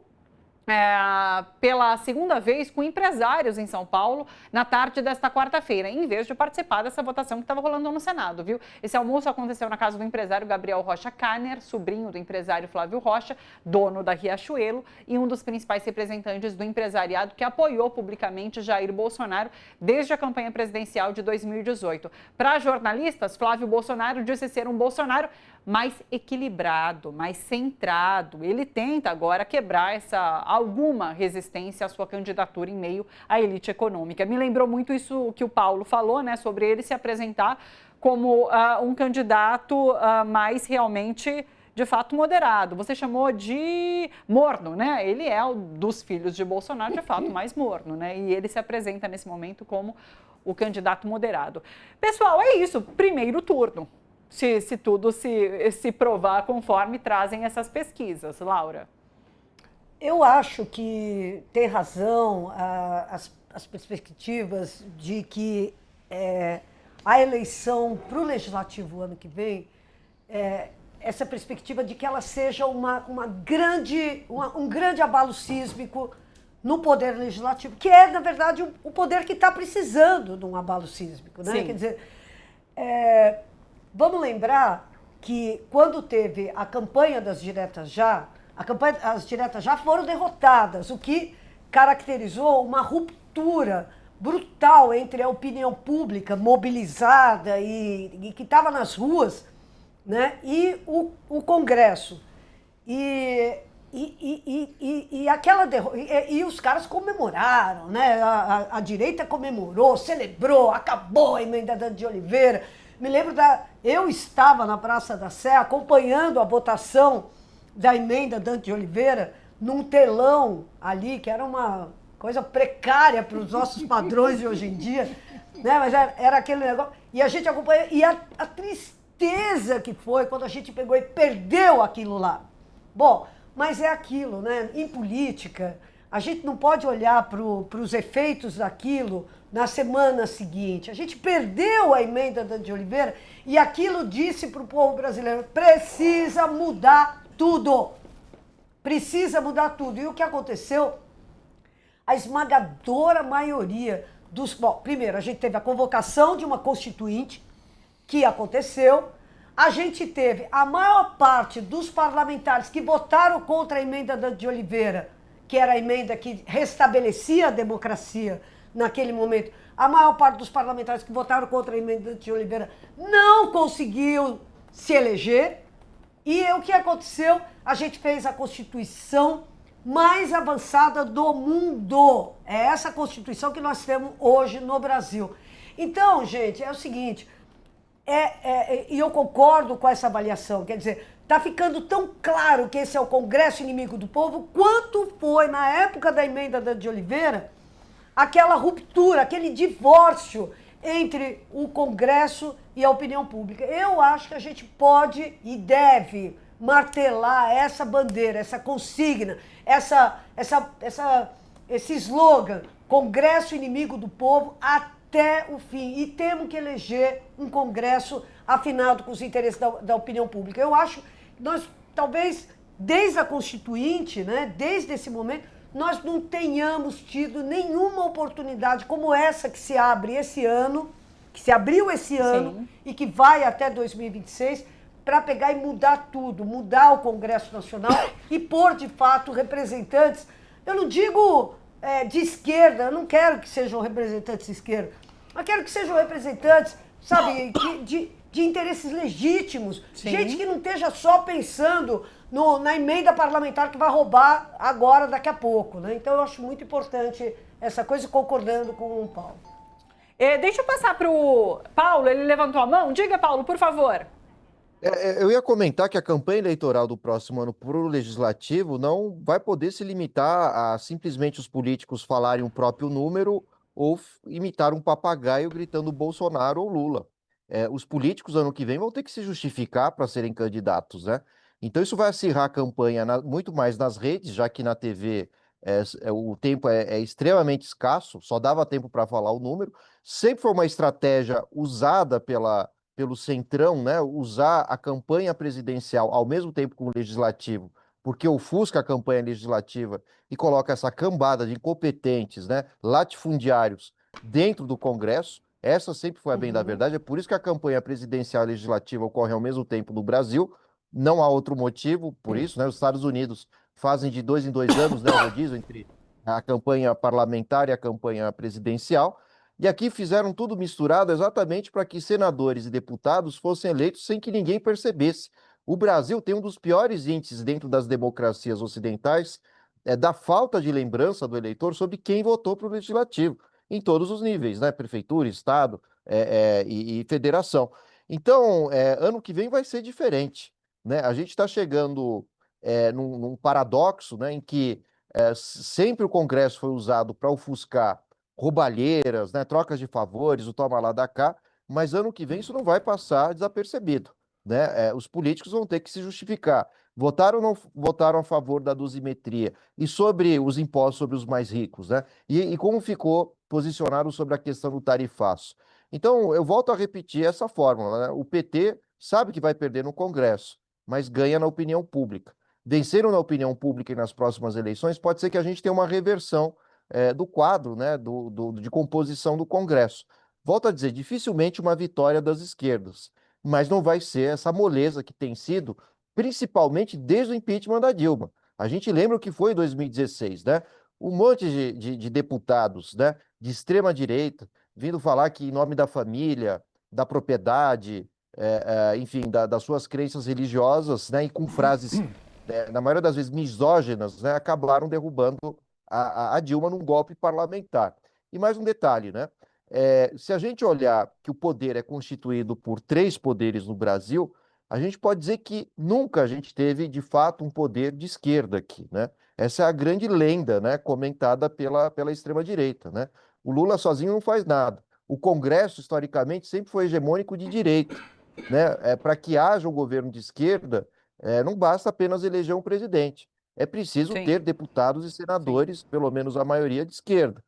pela segunda vez com empresários em São Paulo na tarde desta quarta-feira, em vez de participar dessa votação que estava rolando no Senado, viu? Esse almoço aconteceu na casa do empresário Gabriel Rocha Kanner, sobrinho do empresário Flávio Rocha, dono da Riachuelo e um dos principais representantes do empresariado que apoiou publicamente Jair Bolsonaro desde a campanha presidencial de 2018. Para jornalistas, Flávio Bolsonaro disse ser um Bolsonaro mais equilibrado, mais centrado. Ele tenta agora quebrar alguma resistência à sua candidatura em meio à elite econômica. Me lembrou muito isso que o Paulo falou, né, sobre ele se apresentar como um candidato mais realmente, de fato, moderado. Você chamou de morno, né? Ele é dos filhos de Bolsonaro, de fato, mais morno, né? E ele se apresenta nesse momento como o candidato moderado. Pessoal, é isso. Primeiro turno. Se tudo se provar conforme trazem essas pesquisas. Laura? Eu acho que tem razão as perspectivas de que a eleição para o Legislativo ano que vem, essa perspectiva de que ela seja um grande abalo sísmico no poder legislativo, que é, na verdade, o poder que está precisando de um abalo sísmico, né? Sim. Quer dizer, vamos lembrar que quando teve a campanha das diretas já, as diretas já foram derrotadas, o que caracterizou uma ruptura brutal entre a opinião pública mobilizada e que estava nas ruas, né, e o Congresso. E os caras comemoraram, né? A direita comemorou, celebrou, acabou a emenda de Oliveira. Me lembro eu estava na Praça da Sé acompanhando a votação da emenda Dante de Oliveira num telão ali, que era uma coisa precária para os nossos padrões de hoje em dia, né? Mas era aquele negócio. E a gente acompanha, e a tristeza que foi quando a gente pegou e perdeu aquilo lá. Bom, mas é aquilo, né? Em política, a gente não pode olhar para os efeitos daquilo na semana seguinte. A gente perdeu a emenda de Oliveira e aquilo disse para o povo brasileiro: precisa mudar tudo. Precisa mudar tudo. E o que aconteceu? A esmagadora maioria dos... Bom, primeiro, a gente teve a convocação de uma constituinte, que aconteceu. A gente teve a maior parte dos parlamentares que votaram contra a emenda de Oliveira, que era a emenda que restabelecia a democracia naquele momento. A maior parte dos parlamentares que votaram contra a emenda de Oliveira não conseguiu se eleger. E o que aconteceu? A gente fez a Constituição mais avançada do mundo. É essa Constituição que nós temos hoje no Brasil. Então, gente, é o seguinte, e eu concordo com essa avaliação, quer dizer, está ficando tão claro que esse é o Congresso inimigo do povo, quanto foi, na época da emenda de Oliveira, aquela ruptura, aquele divórcio entre o Congresso e a opinião pública. Eu acho que a gente pode e deve martelar essa bandeira, essa consigna, esse slogan, Congresso inimigo do povo, até o fim. E temos que eleger um Congresso afinado com os interesses da opinião pública. Eu acho que nós, talvez, desde a Constituinte, né, desde esse momento, nós não tenhamos tido nenhuma oportunidade como essa que se abre esse ano, que se abriu esse ano, sim, e que vai até 2026, para pegar e mudar tudo, mudar o Congresso Nacional e pôr, de fato, representantes, eu não digo de esquerda, eu não quero que sejam representantes de esquerda, mas quero que sejam representantes, sabe, de interesses legítimos. Sim. Gente que não esteja só pensando na emenda parlamentar que vai roubar agora, daqui a pouco, né? Então eu acho muito importante essa coisa, concordando com o Paulo. Deixa eu passar para o Paulo, ele levantou a mão. Diga, Paulo, por favor. Eu ia comentar que a campanha eleitoral do próximo ano para o Legislativo não vai poder se limitar a simplesmente os políticos falarem o próprio número ou imitar um papagaio gritando Bolsonaro ou Lula. Os políticos, ano que vem, vão ter que se justificar para serem candidatos, né? Então isso vai acirrar a campanha muito mais nas redes, já que na TV o tempo é extremamente escasso, só dava tempo para falar o número. Sempre foi uma estratégia usada pelo Centrão, né, usar a campanha presidencial ao mesmo tempo com o legislativo, porque ofusca a campanha legislativa e coloca essa cambada de incompetentes, né, latifundiários dentro do Congresso. Essa sempre foi a bem da verdade, é por isso que a campanha presidencial e legislativa ocorre ao mesmo tempo no Brasil, não há outro motivo por isso, né, os Estados Unidos fazem de 2 em 2 anos, né, o rodízio entre a campanha parlamentar e a campanha presidencial. E aqui fizeram tudo misturado exatamente para que senadores e deputados fossem eleitos sem que ninguém percebesse. O Brasil tem um dos piores índices dentro das democracias ocidentais da falta de lembrança do eleitor sobre quem votou para o legislativo, em todos os níveis, né? Prefeitura, Estado e federação. Então, ano que vem vai ser diferente, né? A gente está chegando num paradoxo, né, em que sempre o Congresso foi usado para ofuscar roubalheiras, né, trocas de favores, o toma lá da cá, mas ano que vem isso não vai passar desapercebido, né? Os políticos vão ter que se justificar. Votaram ou não votaram a favor da dosimetria? E sobre os impostos sobre os mais ricos, né? E como ficou posicionado sobre a questão do tarifaço? Então, eu volto a repetir essa fórmula, né? O PT sabe que vai perder no Congresso, mas ganha na opinião pública. Venceram na opinião pública e nas próximas eleições, pode ser que a gente tenha uma reversão do quadro, né, de composição do Congresso. Volto a dizer, dificilmente uma vitória das esquerdas, mas não vai ser essa moleza que tem sido, principalmente desde o impeachment da Dilma. A gente lembra o que foi em 2016, né? Um monte de deputados, né, de extrema direita vindo falar que em nome da família, da propriedade, enfim, das suas crenças religiosas, né, e com frases, na maioria das vezes misóginas, né, acabaram derrubando a Dilma num golpe parlamentar. E mais um detalhe, né? Se a gente olhar que o poder é constituído por 3 poderes no Brasil, a gente pode dizer que nunca a gente teve, de fato, um poder de esquerda aqui, né? Essa é a grande lenda, né, comentada pela extrema-direita, né? O Lula sozinho não faz nada. O Congresso, historicamente, sempre foi hegemônico de direita, né? Para que haja um governo de esquerda, não basta apenas eleger um presidente. É preciso ter deputados e senadores, pelo menos a maioria, de esquerda.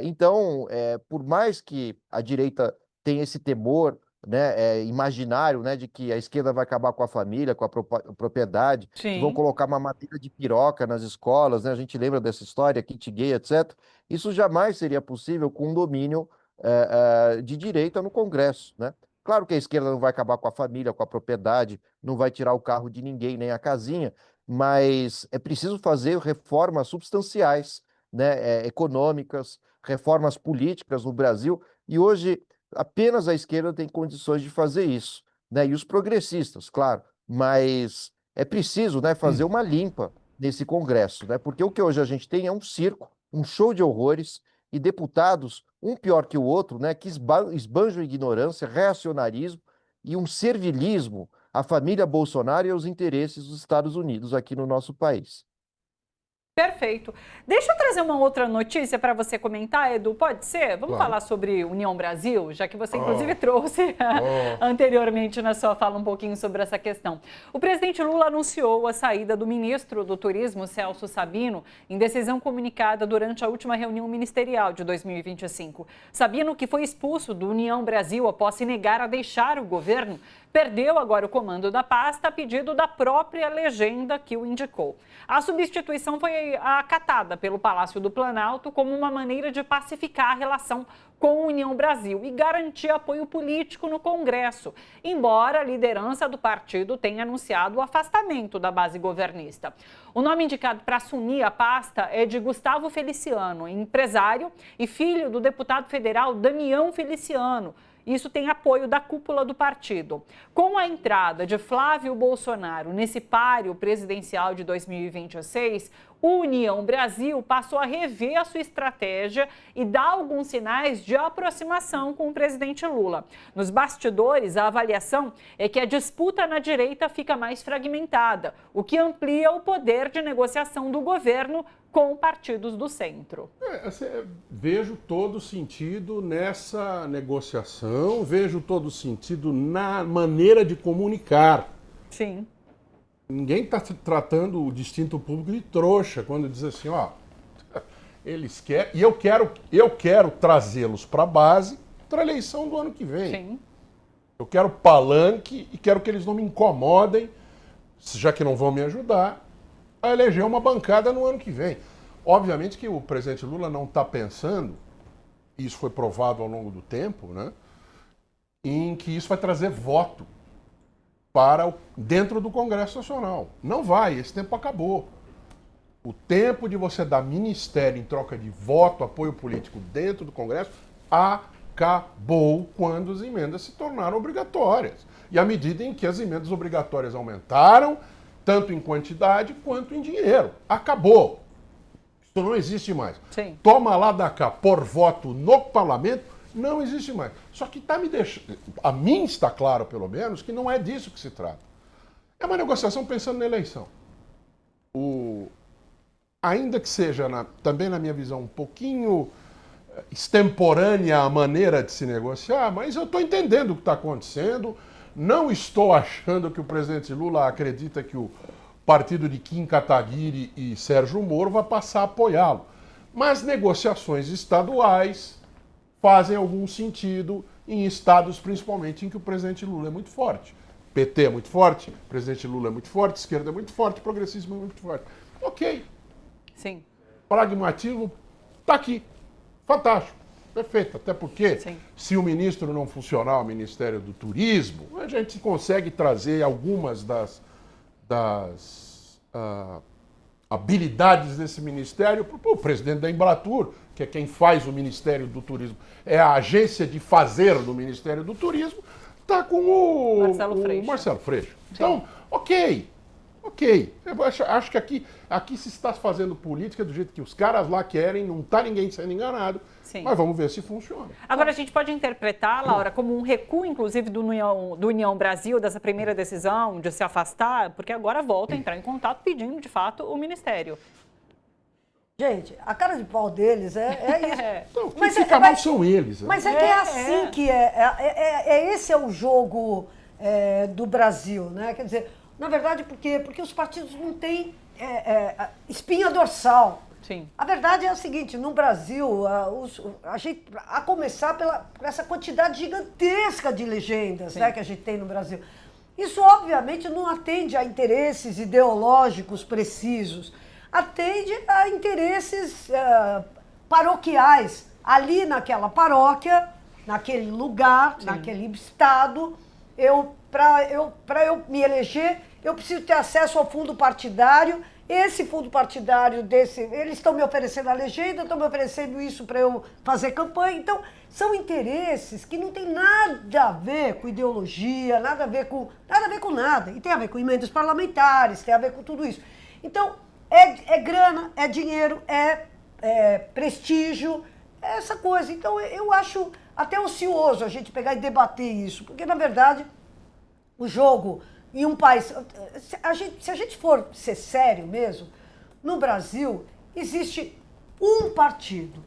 Então, por mais que a direita tenha esse temor, né, imaginário, né, de que a esquerda vai acabar com a família, com a propriedade, que vão colocar uma madeira de piroca nas escolas, né, a gente lembra dessa história, kit gay, etc. Isso jamais seria possível com um domínio de direita no Congresso, né? Claro que a esquerda não vai acabar com a família, com a propriedade, não vai tirar o carro de ninguém, nem a casinha, mas é preciso fazer reformas substanciais, né, econômicas, reformas políticas no Brasil, e hoje apenas a esquerda tem condições de fazer isso, né, e os progressistas, claro, mas é preciso, né, fazer uma limpa nesse Congresso, né, porque o que hoje a gente tem é um circo, um show de horrores, e deputados, um pior que o outro, né, que esbanjam ignorância, reacionarismo e um servilismo à família Bolsonaro e aos interesses dos Estados Unidos aqui no nosso país. Perfeito. Deixa eu trazer uma outra notícia para você comentar, Edu, pode ser? Vamos falar sobre União Brasil, já que você inclusive trouxe anteriormente na sua fala um pouquinho sobre essa questão. O presidente Lula anunciou a saída do ministro do Turismo, Celso Sabino, em decisão comunicada durante a última reunião ministerial de 2025. Sabino, que foi expulso do União Brasil após se negar a deixar o governo, perdeu agora o comando da pasta a pedido da própria legenda que o indicou. A substituição foi acatada pelo Palácio do Planalto como uma maneira de pacificar a relação com a União Brasil e garantir apoio político no Congresso, embora a liderança do partido tenha anunciado o afastamento da base governista. O nome indicado para assumir a pasta é de Gustavo Feliciano, empresário e filho do deputado federal Damião Feliciano. Isso tem apoio da cúpula do partido. Com a entrada de Flávio Bolsonaro nesse páreo presidencial de 2026, o União Brasil passou a rever a sua estratégia e dá alguns sinais de aproximação com o presidente Lula. Nos bastidores, a avaliação é que a disputa na direita fica mais fragmentada, o que amplia o poder de negociação do governo com partidos do centro. Vejo todo sentido nessa negociação, vejo todo sentido na maneira de comunicar. Sim. Ninguém está tratando o distinto público de trouxa quando diz assim, ó, eles querem, e eu quero trazê-los para a base para a eleição do ano que vem. Sim. Eu quero palanque e quero que eles não me incomodem, já que não vão me ajudar, a eleger uma bancada no ano que vem. Obviamente que o presidente Lula não está pensando, e isso foi provado ao longo do tempo, né, em que isso vai trazer voto para dentro do Congresso Nacional. Não vai, esse tempo acabou. O tempo de você dar ministério em troca de voto, apoio político dentro do Congresso, acabou quando as emendas se tornaram obrigatórias. E à medida em que as emendas obrigatórias aumentaram, tanto em quantidade quanto em dinheiro. Acabou. Isso não existe mais. Sim. Toma lá da cá por voto no parlamento, não existe mais. Só que está me deixando. A mim está claro, pelo menos, que não é disso que se trata. É uma negociação pensando na eleição. Ainda que seja, também na minha visão, um pouquinho extemporânea a maneira de se negociar, mas eu estou entendendo o que está acontecendo. Não estou achando que o presidente Lula acredita que o partido de Kim Kataguiri e Sérgio Moro vai passar a apoiá-lo. Mas negociações estaduais fazem algum sentido em estados, principalmente, em que o presidente Lula é muito forte. PT é muito forte, presidente Lula é muito forte, esquerda é muito forte, progressismo é muito forte. Ok. Sim. Pragmatismo está aqui. Fantástico. Perfeito. Até porque, Sim, se o ministro não funcionar, o Ministério do Turismo, a gente consegue trazer algumas das habilidades desse ministério para o presidente da Embratur, que é quem faz o Ministério do Turismo. É a agência de fazer do Ministério do Turismo, está com o Marcelo Freixo. Então, ok. Eu acho que aqui se está fazendo política do jeito que os caras lá querem, não está ninguém sendo enganado, sim, mas vamos ver se funciona. Agora, a gente pode interpretar, Laura, como um recuo, inclusive, do União Brasil, dessa primeira decisão de se afastar, porque agora volta a entrar em contato pedindo, de fato, o Ministério. Gente, a cara de pau deles é isso. Então, quem fica mal são eles. Mas é que é assim que esse é o jogo do Brasil, né? Quer dizer, na verdade, por quê? Porque os partidos não têm espinha dorsal. Sim. A verdade é a seguinte, no Brasil, a começar por essa quantidade gigantesca de legendas, né, que a gente tem no Brasil. Isso, obviamente, não atende a interesses ideológicos precisos, atende a interesses paroquiais. Ali naquela paróquia, naquele lugar, naquele estado, para eu me eleger, eu preciso ter acesso ao fundo partidário. Esse fundo partidário eles estão me oferecendo a legenda, estão me oferecendo isso para eu fazer campanha. Então, são interesses que não tem nada a ver com ideologia, nada a ver com nada. E tem a ver com emendas parlamentares, tem a ver com tudo isso. Então, é grana, é dinheiro, é prestígio, é essa coisa. Então, eu acho até ocioso a gente pegar e debater isso, porque, na verdade, o jogo em um país... Se a gente for ser sério mesmo, no Brasil existe um partido,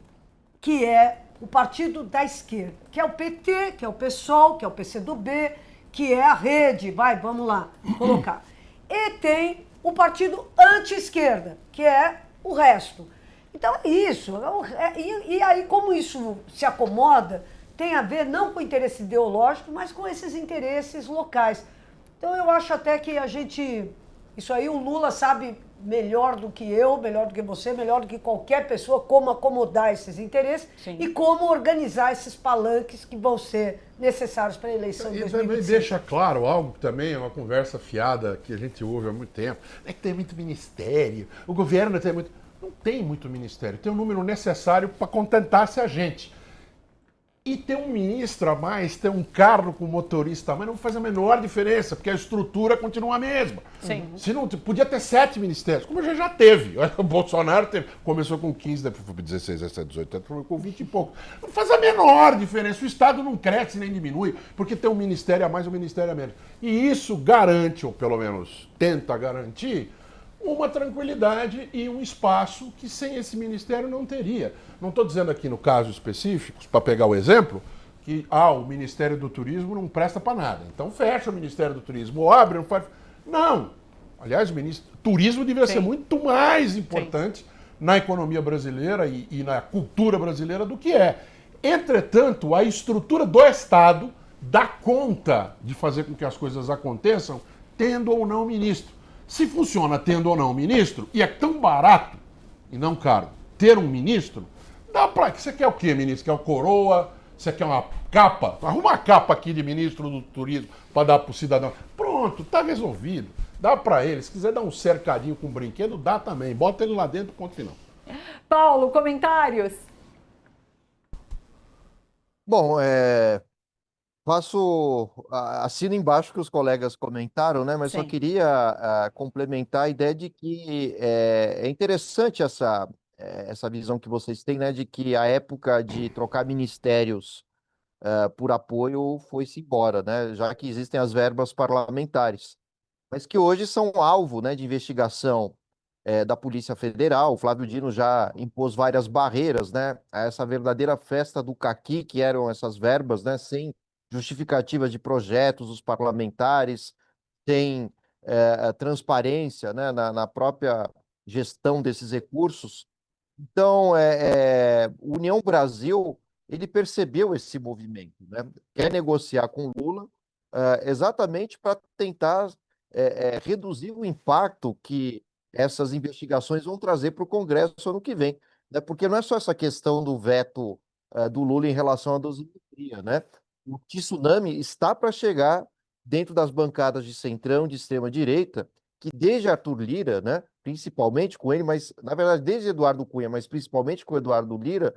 que é o partido da esquerda, que é o PT, que é o PSOL, que é o PCdoB, que é a rede, vamos lá, colocar. E tem o partido anti-esquerda, que é o resto. Então é isso. E aí, como isso se acomoda, tem a ver não com interesse ideológico, mas com esses interesses locais. Então eu acho até que isso aí o Lula sabe melhor do que eu, melhor do que você, melhor do que qualquer pessoa, como acomodar esses interesses e como organizar esses palanques que vão ser necessários para a eleição de E 2025. também deixa claro algo que também é uma conversa fiada que a gente ouve há muito tempo. É que tem muito ministério, o governo tem muito... Não tem muito ministério, tem o número necessário para contentar-se a gente. E ter um ministro a mais, ter um carro com motorista a mais, não faz a menor diferença, porque a estrutura continua a mesma. Sim. Se não, podia ter 7 ministérios, como já teve. O Bolsonaro começou com 15, depois foi 16, 17, 18, foi com 20 e pouco. Não faz a menor diferença. O Estado não cresce nem diminui, porque tem um ministério a mais ou um ministério a menos. E isso garante, ou pelo menos tenta garantir, uma tranquilidade e um espaço que sem esse ministério não teria. Não estou dizendo aqui no caso específico, para pegar o exemplo, que o Ministério do Turismo não presta para nada. Então fecha o Ministério do Turismo, ou abre, não faz... Não! Aliás, o turismo devia ser muito mais importante na economia brasileira e na cultura brasileira do que é. Entretanto, a estrutura do Estado dá conta de fazer com que as coisas aconteçam, tendo ou não ministro. Se funciona tendo ou não ministro, e é tão barato e não caro ter um ministro, dá pra... Você quer o quê, ministro? Quer o coroa? Você quer uma capa? Arruma uma capa aqui de ministro do turismo para dar pro cidadão. Pronto, tá resolvido. Dá para ele. Se quiser dar um cercadinho com brinquedo, dá também. Bota ele lá dentro, ponto final. Paulo, comentários? Bom, assino embaixo que os colegas comentaram, né? Mas só Sim. queria complementar a ideia de que é interessante essa visão que vocês têm, né? De que a época de trocar ministérios por apoio foi-se embora, né? Já que existem as verbas parlamentares, mas que hoje são alvo, né, de investigação da Polícia Federal. O Flávio Dino já impôs várias barreiras, né, a essa verdadeira festa do caqui, que eram essas verbas, né, sem justificativa de projetos dos parlamentares, sem transparência, né, na própria gestão desses recursos. Então, o União Brasil, ele percebeu esse movimento, né? Quer negociar com Lula exatamente para tentar reduzir o impacto que essas investigações vão trazer para o Congresso ano que vem, né? Porque não é só essa questão do veto do Lula em relação à dosimetria, né? O tsunami está para chegar dentro das bancadas de centrão, de extrema-direita, que desde Arthur Lira, né, principalmente com ele, mas na verdade desde Eduardo Cunha, mas principalmente com Eduardo Lira,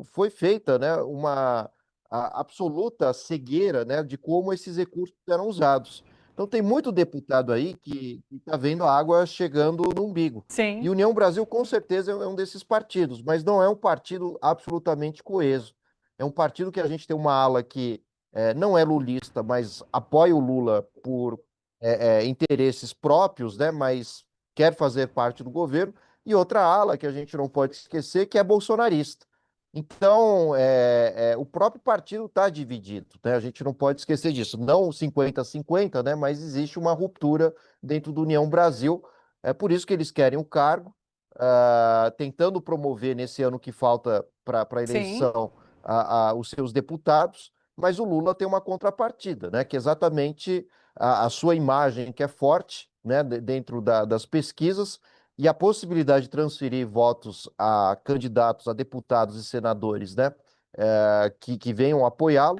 foi feita, né, uma absoluta cegueira, né, de como esses recursos eram usados. Então tem muito deputado aí que está vendo a água chegando no umbigo. Sim. E União Brasil com certeza é um desses partidos, mas não é um partido absolutamente coeso. É um partido que a gente tem uma ala que não é lulista, mas apoia o Lula por interesses próprios, né, mas quer fazer parte do governo, e outra ala que a gente não pode esquecer, que é bolsonarista. Então, o próprio partido está dividido, né? A gente não pode esquecer disso. Não 50-50, né? Mas existe uma ruptura dentro do União Brasil. É por isso que eles querem o cargo, tentando promover nesse ano que falta para a eleição os seus deputados, mas o Lula tem uma contrapartida, né? Que é exatamente a sua imagem, que é forte, né? Dentro das pesquisas, e a possibilidade de transferir votos a candidatos, a deputados e senadores, né, que venham apoiá-lo,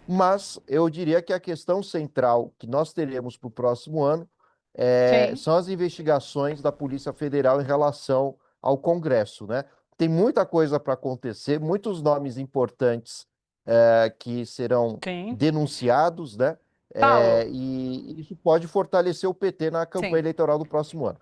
mas eu diria que a questão central que nós teremos para o próximo ano são as investigações da Polícia Federal em relação ao Congresso, né? Tem muita coisa para acontecer, muitos nomes importantes que serão denunciados, né? E isso pode fortalecer o PT na campanha eleitoral do próximo ano.